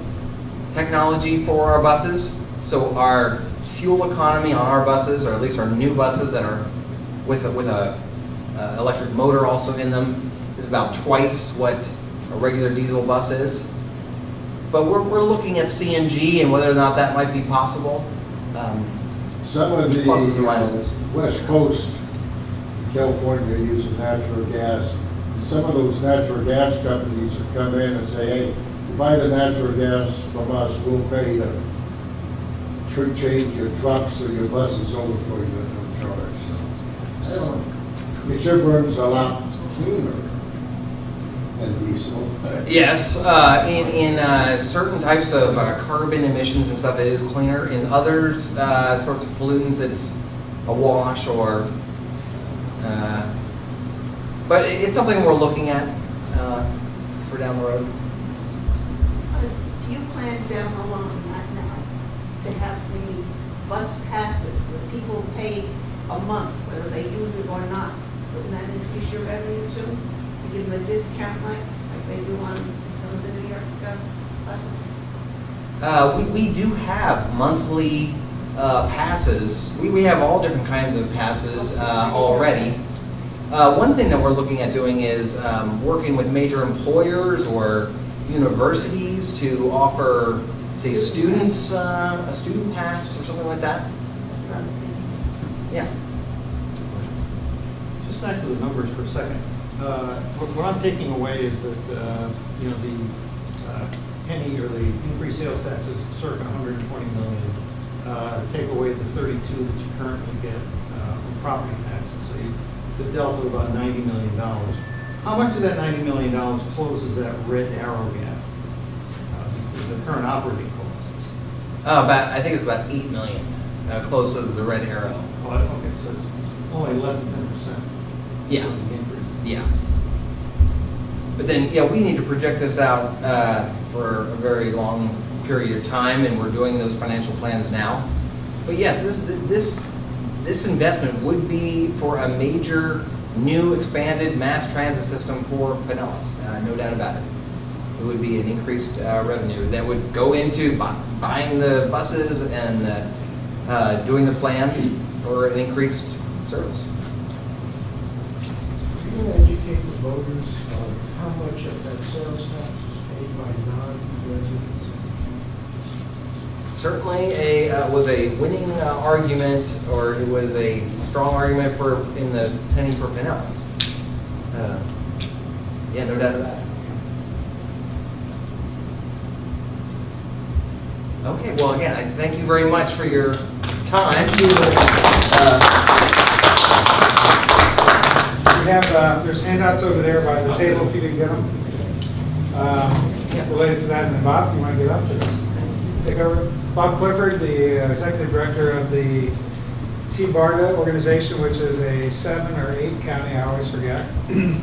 technology for our buses. So our fuel economy on our buses, or at least our new buses that are with a electric motor also in them, is about twice what a regular diesel bus is. But we're looking at CNG and whether or not that might be possible. Some of the Pluses and minuses. West Coast, California, using natural gas. Some of those natural gas companies would come in and say, hey, you buy the natural gas from us, we'll pay to change your trucks or your buses over for you at no charge. So, I don't know. It sure burns a lot cleaner than diesel. Yes, in certain types of carbon emissions and stuff, it is cleaner. In others sorts of pollutants, it's a wash or. But it's something we're looking at for down the road. Do you plan down along that now to have the bus passes where people pay a month, whether they use it or not? Wouldn't that increase your revenue too? To give them a discount like they do on some of the New York buses? We do have monthly passes. We have all different kinds of passes already. One thing that we're looking at doing is working with major employers or universities to offer, say, students a student pass or something like that. That's what I was thinking. Yeah. Just back to the numbers for a second. What I'm taking away is that, you know, the penny or the increased sales tax is circa 120 million. Take away the 32 that you currently get from property taxes. So the delta of about $90 million. How much of that $90 million closes that red arrow gap? The current operating costs. I think it's about 8 million, close to the red arrow. Oh, okay, so it's only less than 10%. Yeah. of the increase. Yeah. But then, yeah, we need to project this out for a very long period of time, and we're doing those financial plans now. But yes, this investment would be for a major, new, expanded mass transit system for Pinellas, no doubt about it. It would be an increased revenue that would go into buying the buses and doing the plans for an increased service. Can you educate the voters on how much of that sales tax is paid by non-residents? Certainly was a winning argument, or it was a strong argument in the penny for Pinellas. Yeah, no doubt about it. Okay, well, again, I thank you very much for your time. We have, there's handouts over there by the table if you didn't get them. Related to that, and then Bob, you want to get up to take over? Bob Clifford, the Executive Director of the T-BARTA organization, which is a 7 or 8 county, I always forget,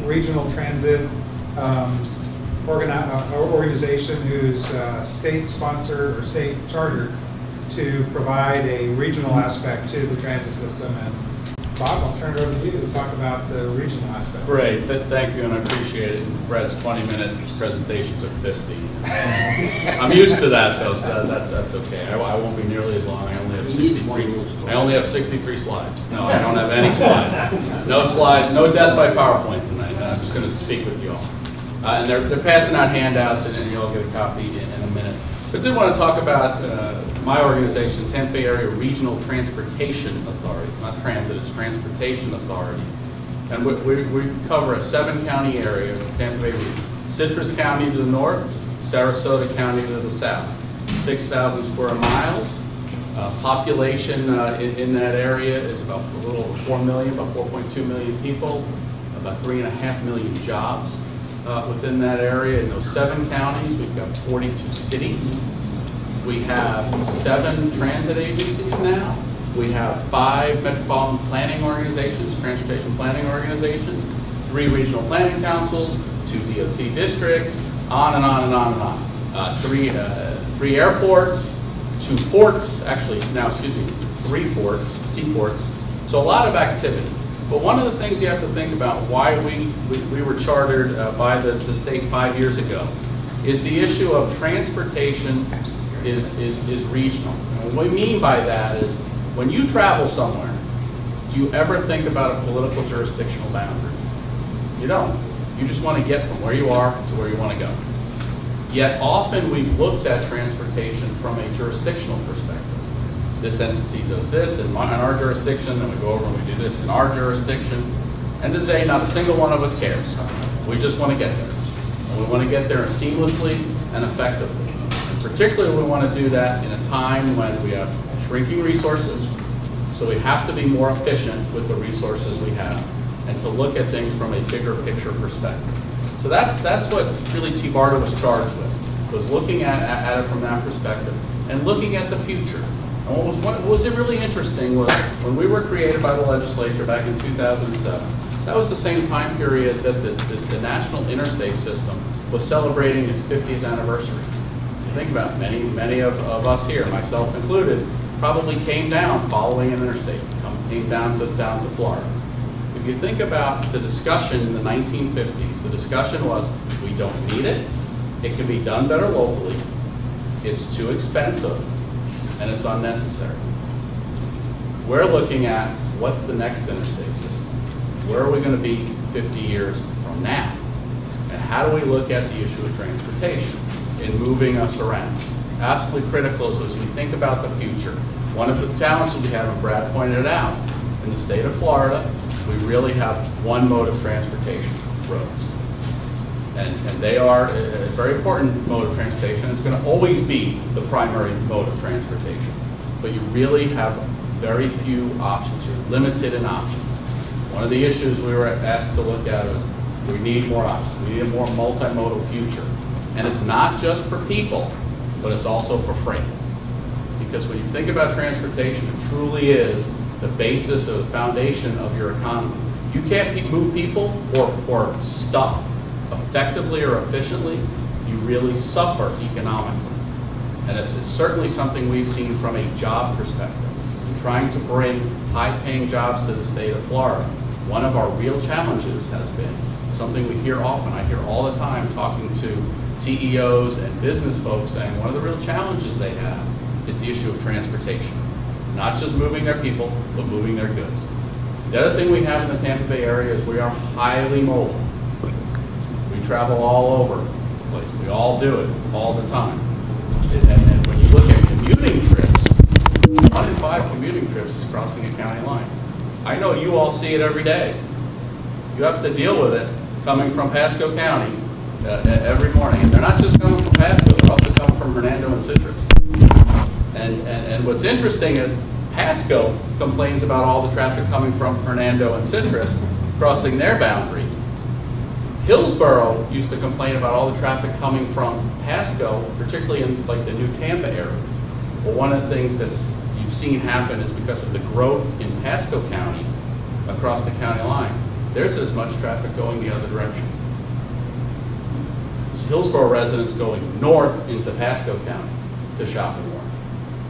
regional transit organization whose state sponsor or state chartered to provide a regional aspect to the transit system. And Bob, I'll turn it over to you to talk about the regional aspect. Great, thank you, and I appreciate it. Brad's 20-minute presentation took 50. I'm used to that, though, so that's okay. I won't be nearly as long. I only have 63 slides. No, I don't have any slides. No slides, no death by PowerPoint tonight. I'm just going to speak with you all. And they're passing out handouts, and you'll get a copy in a minute. But I did want to talk about my organization, Tampa Bay Area Regional Transportation Authority. It's not transit, it's Transportation Authority. And we cover a 7-county area, Tampa Bay region. Citrus County to the north, Sarasota County to the south. 6,000 square miles. Population in that area is about a little over 4 million, about 4.2 million people, about 3.5 million jobs within that area. In those 7 counties, we've got 42 cities. We have 7 transit agencies now. We have 5 metropolitan planning organizations, transportation planning organizations, 3 regional planning councils, 2 DOT districts, on and on and on and on. 3 airports, 2 ports, actually now, excuse me, 3 ports, seaports. So a lot of activity. But one of the things you have to think about why we were chartered by the state 5 years ago is the issue of transportation is regional. And what we mean by that is when you travel somewhere, do you ever think about a political jurisdictional boundary? You don't. You just want to get from where you are to where you want to go. Yet often we've looked at transportation from a jurisdictional perspective. This entity does this in our jurisdiction, then we go over and we do this in our jurisdiction. End of the day, not a single one of us cares. We just want to get there. And we want to get there seamlessly and effectively. And particularly we want to do that in a time when we have shrinking resources, so we have to be more efficient with the resources we have and to look at things from a bigger picture perspective. So that's what really T-BARTA was charged with, was looking at it from that perspective and looking at the future. And what was really interesting was when we were created by the legislature back in 2007, that was the same time period that the National Interstate System was celebrating its 50th anniversary. Think about it, many of us here, myself included, probably came down following an interstate, came down to Florida. If you think about the discussion in the 1950s, the discussion was, we don't need it, it can be done better locally, it's too expensive, and it's unnecessary. We're looking at what's the next interstate system? Where are we going to be 50 years from now? And how do we look at the issue of transportation in moving us around? Absolutely critical as we think about the future. One of the challenges we have, and Brad pointed it out, in the state of Florida, we really have one mode of transportation, roads. And they are a very important mode of transportation. It's going to always be the primary mode of transportation. But you really have very few options. You're limited in options. One of the issues we were asked to look at is we need more options. We need a more multimodal future. And it's not just for people, but it's also for freight. Because when you think about transportation, it truly is the basis of the foundation of your economy. You can't move people or stuff effectively or efficiently, you really suffer economically. And it's certainly something we've seen from a job perspective. In trying to bring high-paying jobs to the state of Florida, one of our real challenges has been something we hear often. I hear all the time talking to CEOs and business folks saying one of the real challenges they have is the issue of transportation. Not just moving their people, but moving their goods. The other thing we have in the Tampa Bay area is we are highly mobile. We travel all over the place. We all do it all the time. And when you look at commuting trips, 1 in 5 commuting trips is crossing a county line. I know you all see it every day. You have to deal with it coming from Pasco County every morning. And they're not just coming from Pasco, they're also coming from Hernando and Citrus. And what's interesting is Pasco complains about all the traffic coming from Hernando and Citrus crossing their boundary. Hillsborough used to complain about all the traffic coming from Pasco, particularly in like the new Tampa area. Well, one of the things that's you've seen happen is because of the growth in Pasco County across the county line, there's as much traffic going the other direction. So Hillsborough residents going north into Pasco County to shop and work.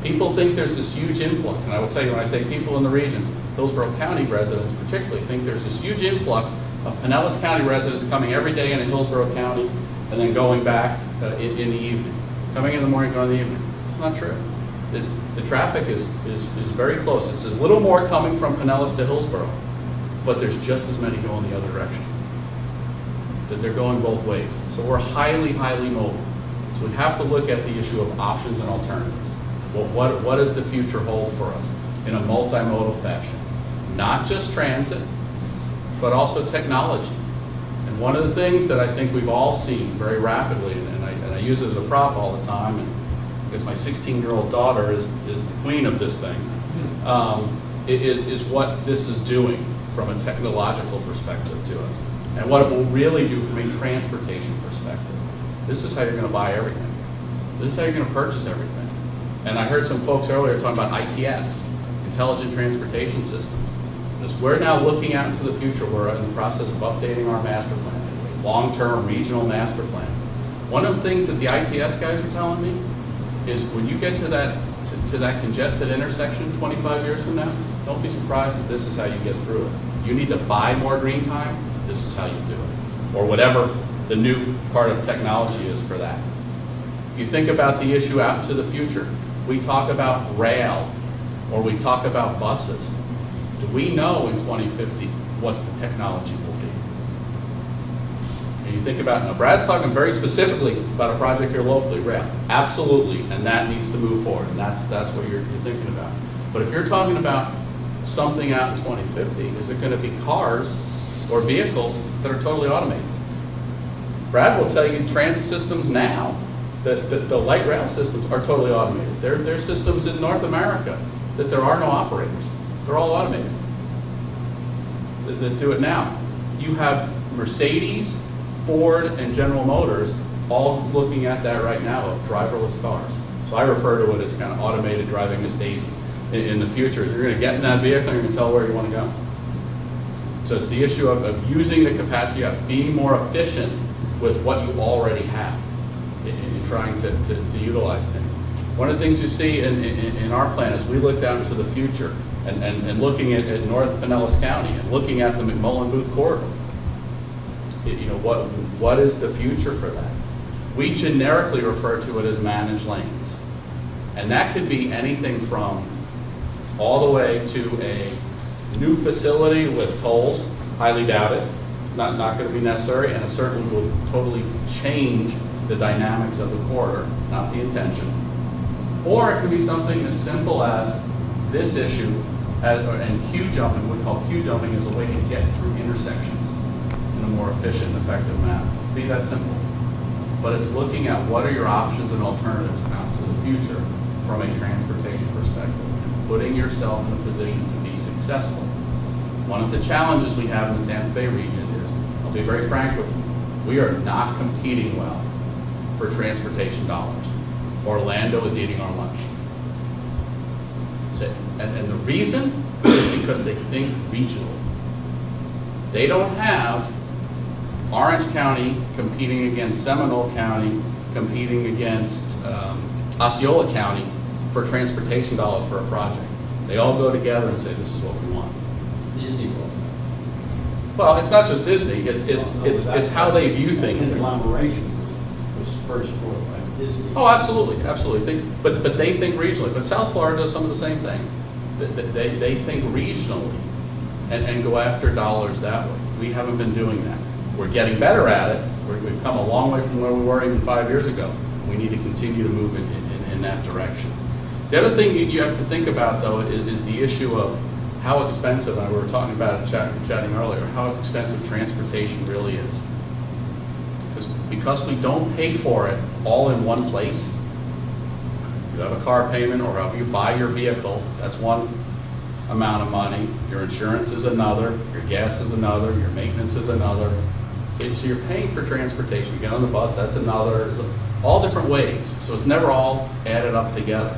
People think there's this huge influx, and I will tell you when I say people in the region, Hillsborough County residents particularly think there's this huge influx of Pinellas County residents coming every day into Hillsborough County and then going back in the evening. Coming in the morning, going in the evening. It's not true. The traffic is very close. It's a little more coming from Pinellas to Hillsborough, but there's just as many going the other direction. That they're going both ways. So we're highly, highly mobile. So we have to look at the issue of options and alternatives. Well, what does the future hold for us in a multimodal fashion? Not just transit, but also technology. And one of the things that I think we've all seen very rapidly, and I use it as a prop all the time, and because my 16-year-old daughter is the queen of this thing, is what this is doing from a technological perspective to us. And what it will really do from a transportation perspective. This is how you're going to buy everything. This is how you're going to purchase everything. And I heard some folks earlier talking about ITS, Intelligent Transportation Systems. We're now looking out into the future. We're in the process of updating our master plan, long-term regional master plan. One of the things that the ITS guys are telling me is when you get to that congested intersection 25 years from now, don't be surprised if this is how you get through it. You need to buy more green time, this is how you do it. Or whatever the new part of technology is for that. If you think about the issue out into the future, we talk about rail or we talk about buses. Do we know in 2050 what the technology will be? And you think about, now Brad's talking very specifically about a project here locally, rail. Absolutely, and that needs to move forward, and that's what you're thinking about. But if you're talking about something out in 2050, is it going to be cars or vehicles that are totally automated? Brad will tell you transit systems now, that the light rail systems are totally automated. There are systems in North America that there are no operators. They're all automated that do it now. You have Mercedes, Ford, and General Motors all looking at that right now of driverless cars. So I refer to it as kind of automated driving Miss Daisy. In the future, you're going to get in that vehicle and you're going to tell where you want to go. So it's the issue of using the capacity, of being more efficient with what you already have in trying to utilize things. One of the things you see in our plan is we looked out into the future and looking at North Pinellas County and looking at the McMullen-Booth corridor. What is the future for that? We generically refer to it as managed lanes. And that could be anything from all the way to a new facility with tolls, highly doubt it, not going to be necessary, and it certainly will totally change the dynamics of the corridor, not the intention. Or it could be something as simple as this issue, and queue jumping, what we call queue jumping, is a way to get through intersections in a more efficient and effective manner. It'd be that simple. But it's looking at what are your options and alternatives out to the future from a transportation perspective, and putting yourself in a position to be successful. One of the challenges we have in the Tampa Bay region is, I'll be very frank with you, we are not competing well for transportation dollars. Orlando is eating our lunch. And the reason is because they think regionally. They don't have Orange County competing against Seminole County, competing against Osceola County for transportation dollars for a project. They all go together and say, this is what we want. Disney World. Well, it's not just Disney, it's how they view things. Conglomeration was first brought by Disney. Oh, absolutely, absolutely. But they think regionally. But South Florida does some of the same thing. They think regionally and go after dollars that way. We haven't been doing that. We're getting better at it. We've come a long way from where we were even 5 years ago. We need to continue to move in that direction. The other thing you have to think about, though, is the issue of how expensive, and we were talking about it, chatting earlier, how expensive transportation really is. Because we don't pay for it all in one place. You have a car payment, or if you buy your vehicle, that's one amount of money. Your insurance is another, your gas is another, your maintenance is another. So you're paying for transportation. You get on the bus, that's another. All different ways. So it's never all added up together.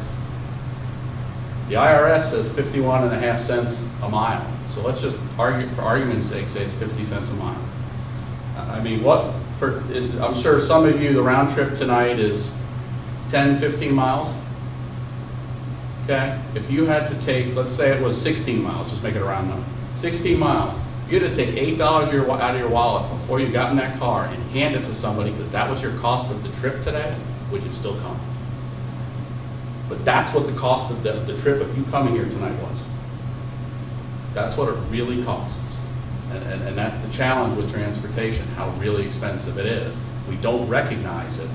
The IRS says 51.5 cents a mile. So let's just argue, for argument's sake, say it's 50 cents a mile. I mean, I'm sure some of you, the round trip tonight is 10, 15 miles. okay? If you had to take, let's say it was 16 miles, just make it a round number, 16 miles, you had to take $8 out of your wallet before you got in that car and hand it to somebody because that was your cost of the trip today, would you still come? But that's what the cost of the trip of you coming here tonight was. That's what it really costs. And that's the challenge with transportation, how really expensive it is. We don't recognize it,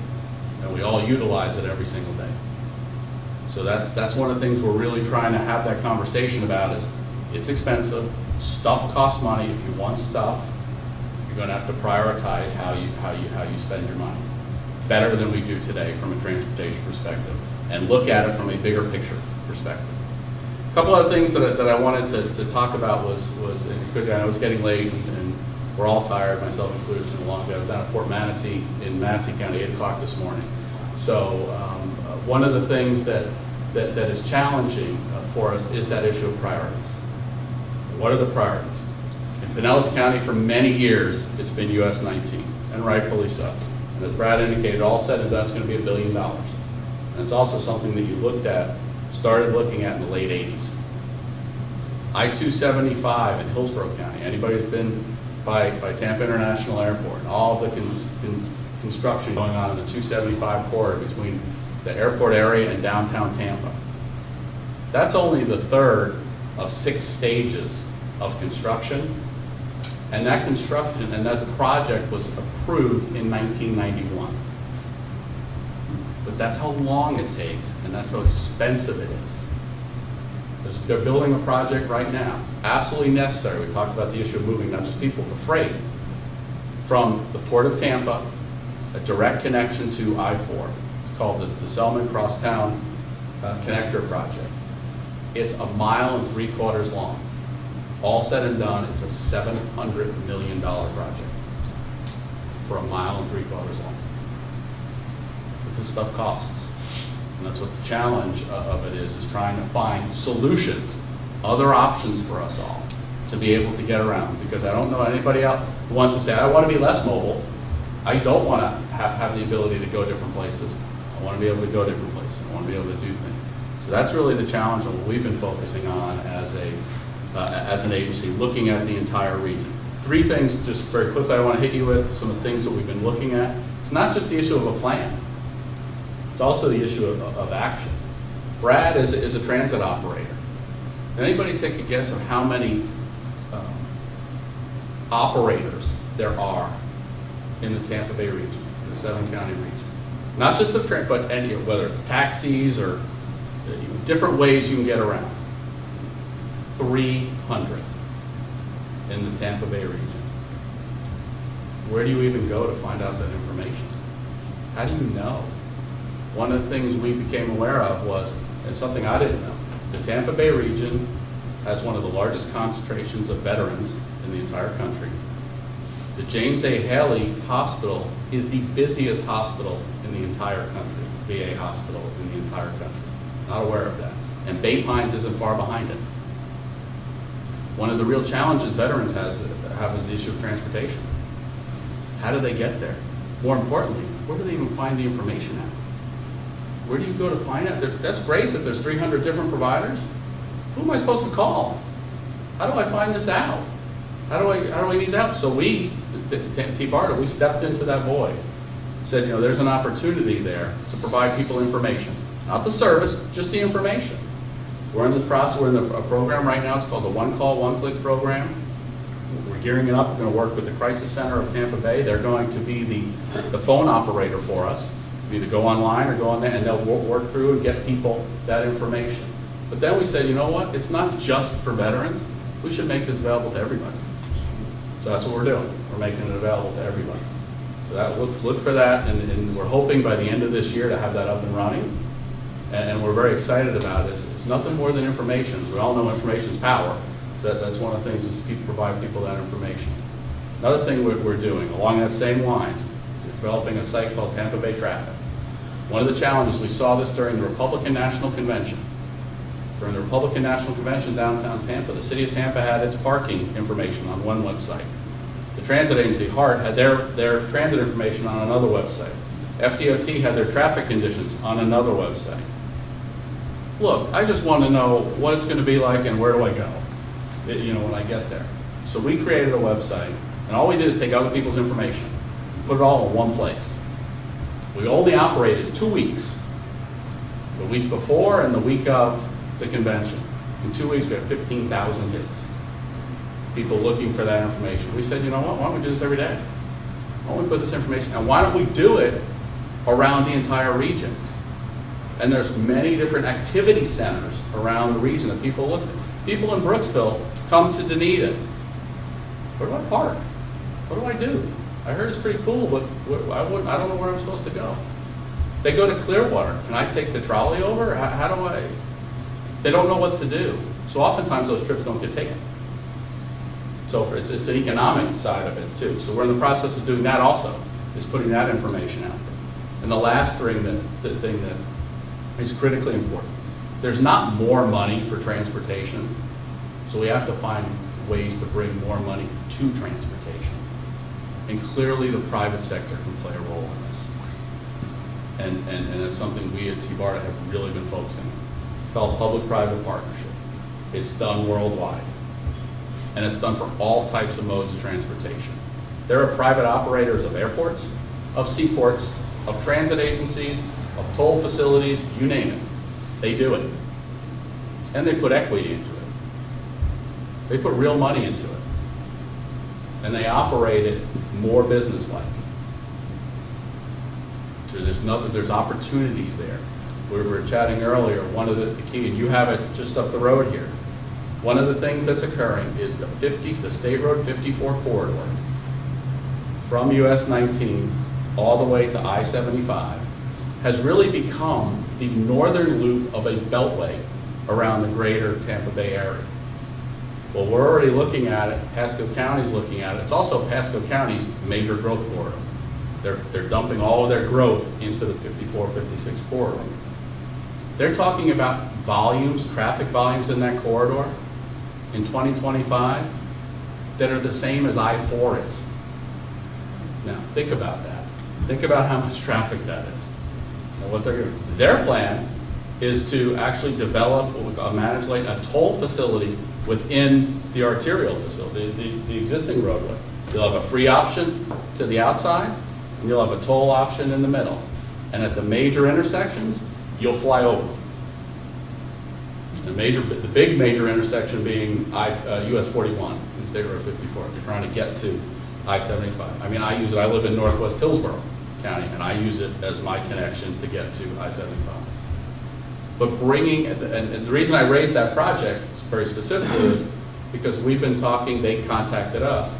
and we all utilize it every single day. So that's one of the things we're really trying to have that conversation about is it's expensive, stuff costs money. If you want stuff, you're going to have to prioritize how you spend your money better than we do today from a transportation perspective, and look at it from a bigger picture perspective. A couple other things that I wanted to talk about was because I know it's getting late and we're all tired, myself included. It's been a long day. I was down at Port Manatee in Manatee County, 8 o'clock this morning. So one of the things that is challenging for us is that issue of priorities. What are the priorities? In Pinellas County, for many years, it's been US 19, and rightfully so. And as Brad indicated, all said and done, it's going to be $1 billion. And it's also something that you started looking at in the late 80s. I-275 in Hillsborough County, anybody that's been by Tampa International Airport, and all the construction going on in the 275 corridor between the airport area and downtown Tampa. That's only the third of 6 stages of construction, and that project was approved in 1991. But that's how long it takes, and that's how expensive it is. They're building a project right now, absolutely necessary. We talked about the issue of moving not just people, but freight, from the Port of Tampa, a direct connection to I-4. It's called the Selman Crosstown Connector Project. It's 1.75 miles long. All said and done, it's a $700 million project for 1.75 miles long. But this stuff costs. And that's what the challenge of it is trying to find solutions, other options for us all to be able to get around. Because I don't know anybody else who wants to say, I want to be less mobile. I don't want to have the ability to go different places. I want to be able to go different places. I want to be able to do things. So that's really the challenge of what we've been focusing on as an agency, looking at the entire region. 3 things, just very quickly, I want to hit you with some of the things that we've been looking at. It's not just the issue of a plan. It's also the issue of action. Brad is a transit operator. Can anybody take a guess of how many operators there are in the Tampa Bay region, in the 7-county region? Not just of transit, but any, whether it's taxis or different ways you can get around. 300 in the Tampa Bay region. Where do you even go to find out that information? How do you know? One of the things we became aware of was, and something I didn't know, the Tampa Bay region has one of the largest concentrations of veterans in the entire country. The James A. Haley Hospital is the busiest hospital in the entire country, VA hospital in the entire country. Not aware of that. And Bay Pines isn't far behind it. One of the real challenges veterans have is the issue of transportation. How do they get there? More importantly, where do they even find the information at? Where do you go to find out? That's great that there's 300 different providers. Who am I supposed to call? How do I find this out? How do I need help? So we, T-BARTA, we stepped into that void. Said, there's an opportunity there to provide people information. Not the service, just the information. We're in the process, we're in a program right now, it's called the One Call, One Click program. We're gearing it up, we're going to work with the Crisis Center of Tampa Bay. They're going to be the phone operator for us. Either go online or go on there, and they'll work through and get people that information. But then we said, you know what? It's not just for veterans. We should make this available to everybody. So that's what we're doing. We're making it available to everybody. So that look for that, and we're hoping by the end of this year to have that up and running. And we're very excited about it. It's nothing more than information. We all know information is power. So that's one of the things is to provide people that information. Another thing we're doing along that same line, developing a site called Tampa Bay Traffic. One of the challenges, we saw this during the Republican National Convention. During the Republican National Convention downtown Tampa, the city of Tampa had its parking information on one website. The transit agency, HART, had their transit information on another website. FDOT had their traffic conditions on another website. look, I just want to know what it's going to be like and where do I go, when I get there. So we created a website, and all we did is take other people's information, put it all in one place. We only operated 2 weeks, the week before and the week of the convention. In 2 weeks, we had 15,000 hits. People looking for that information. We said, you know what, why don't we do this every day? Why don't we put this information, and why don't we do it around the entire region? And there's many different activity centers around the region that people look at. People in Brooksville come to Dunedin. Where do I park? What do I do? I heard it's pretty cool, but I don't know where I'm supposed to go. They go to Clearwater. Can I take the trolley over? How do I? They don't know what to do. So oftentimes those trips don't get taken. So it's an economic side of it too. So we're in the process of doing that also, is putting that information out there. And the last thing that is critically important, there's not more money for transportation, so we have to find ways to bring more money to transportation. And clearly the private sector can play a role in this. And it's something we at TBARDA have really been focusing on. It's called public-private partnership. It's done worldwide. And it's done for all types of modes of transportation. There are private operators of airports, of seaports, of transit agencies, of toll facilities, you name it. They do it. And they put equity into it. They put real money into it. And they operate it more business-like. So there's opportunities there. We were chatting earlier, one of the key, and you have it just up the road here. One of the things that's occurring is the State Road 54 corridor from US 19 all the way to I-75 has really become the northern loop of a beltway around the greater Tampa Bay area. Well, we're already looking at it, Pasco County's looking at it. It's also Pasco County's major growth corridor. They're dumping all of their growth into the 54, 56 corridor. They're talking about volumes, traffic volumes in that corridor in 2025 that are the same as I-4 is. Now, think about that. Think about how much traffic that is. And what their plan is to actually develop what we call a managed lane, a toll facility within the arterial facility, the existing roadway. You'll have a free option to the outside, and you'll have a toll option in the middle. And at the major intersections, you'll fly over them. The big major intersection being US 41 and State Road 54. If you're trying to get to I-75. I mean, I use it. I live in Northwest Hillsborough County, and I use it as my connection to get to I-75. But bringing, and the reason I raised that project very specifically is because we've been talking, they contacted us,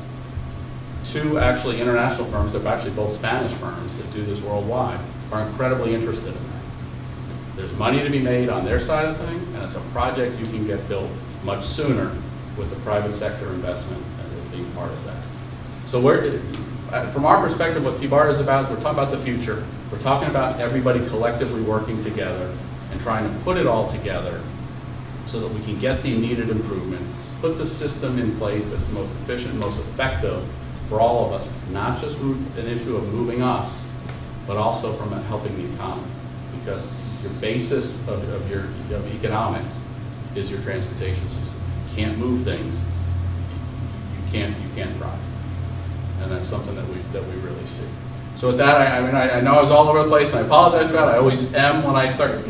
two actually international firms, they're actually both Spanish firms that do this worldwide, are incredibly interested in that. There's money to be made on their side of things, and it's a project you can get built much sooner with the private sector investment and being part of that. So from our perspective, what TBARDA is about is we're talking about the future. We're talking about everybody collectively working together and trying to put it all together so that we can get the needed improvements, put the system in place that's the most efficient, most effective for all of us, not just an issue of moving us, but also from helping the economy. Because your basis of economics is your transportation system. You can't move things, you can't drive. And that's something that we really see. So with that, I know I was all over the place, and I apologize for that. I always am when I start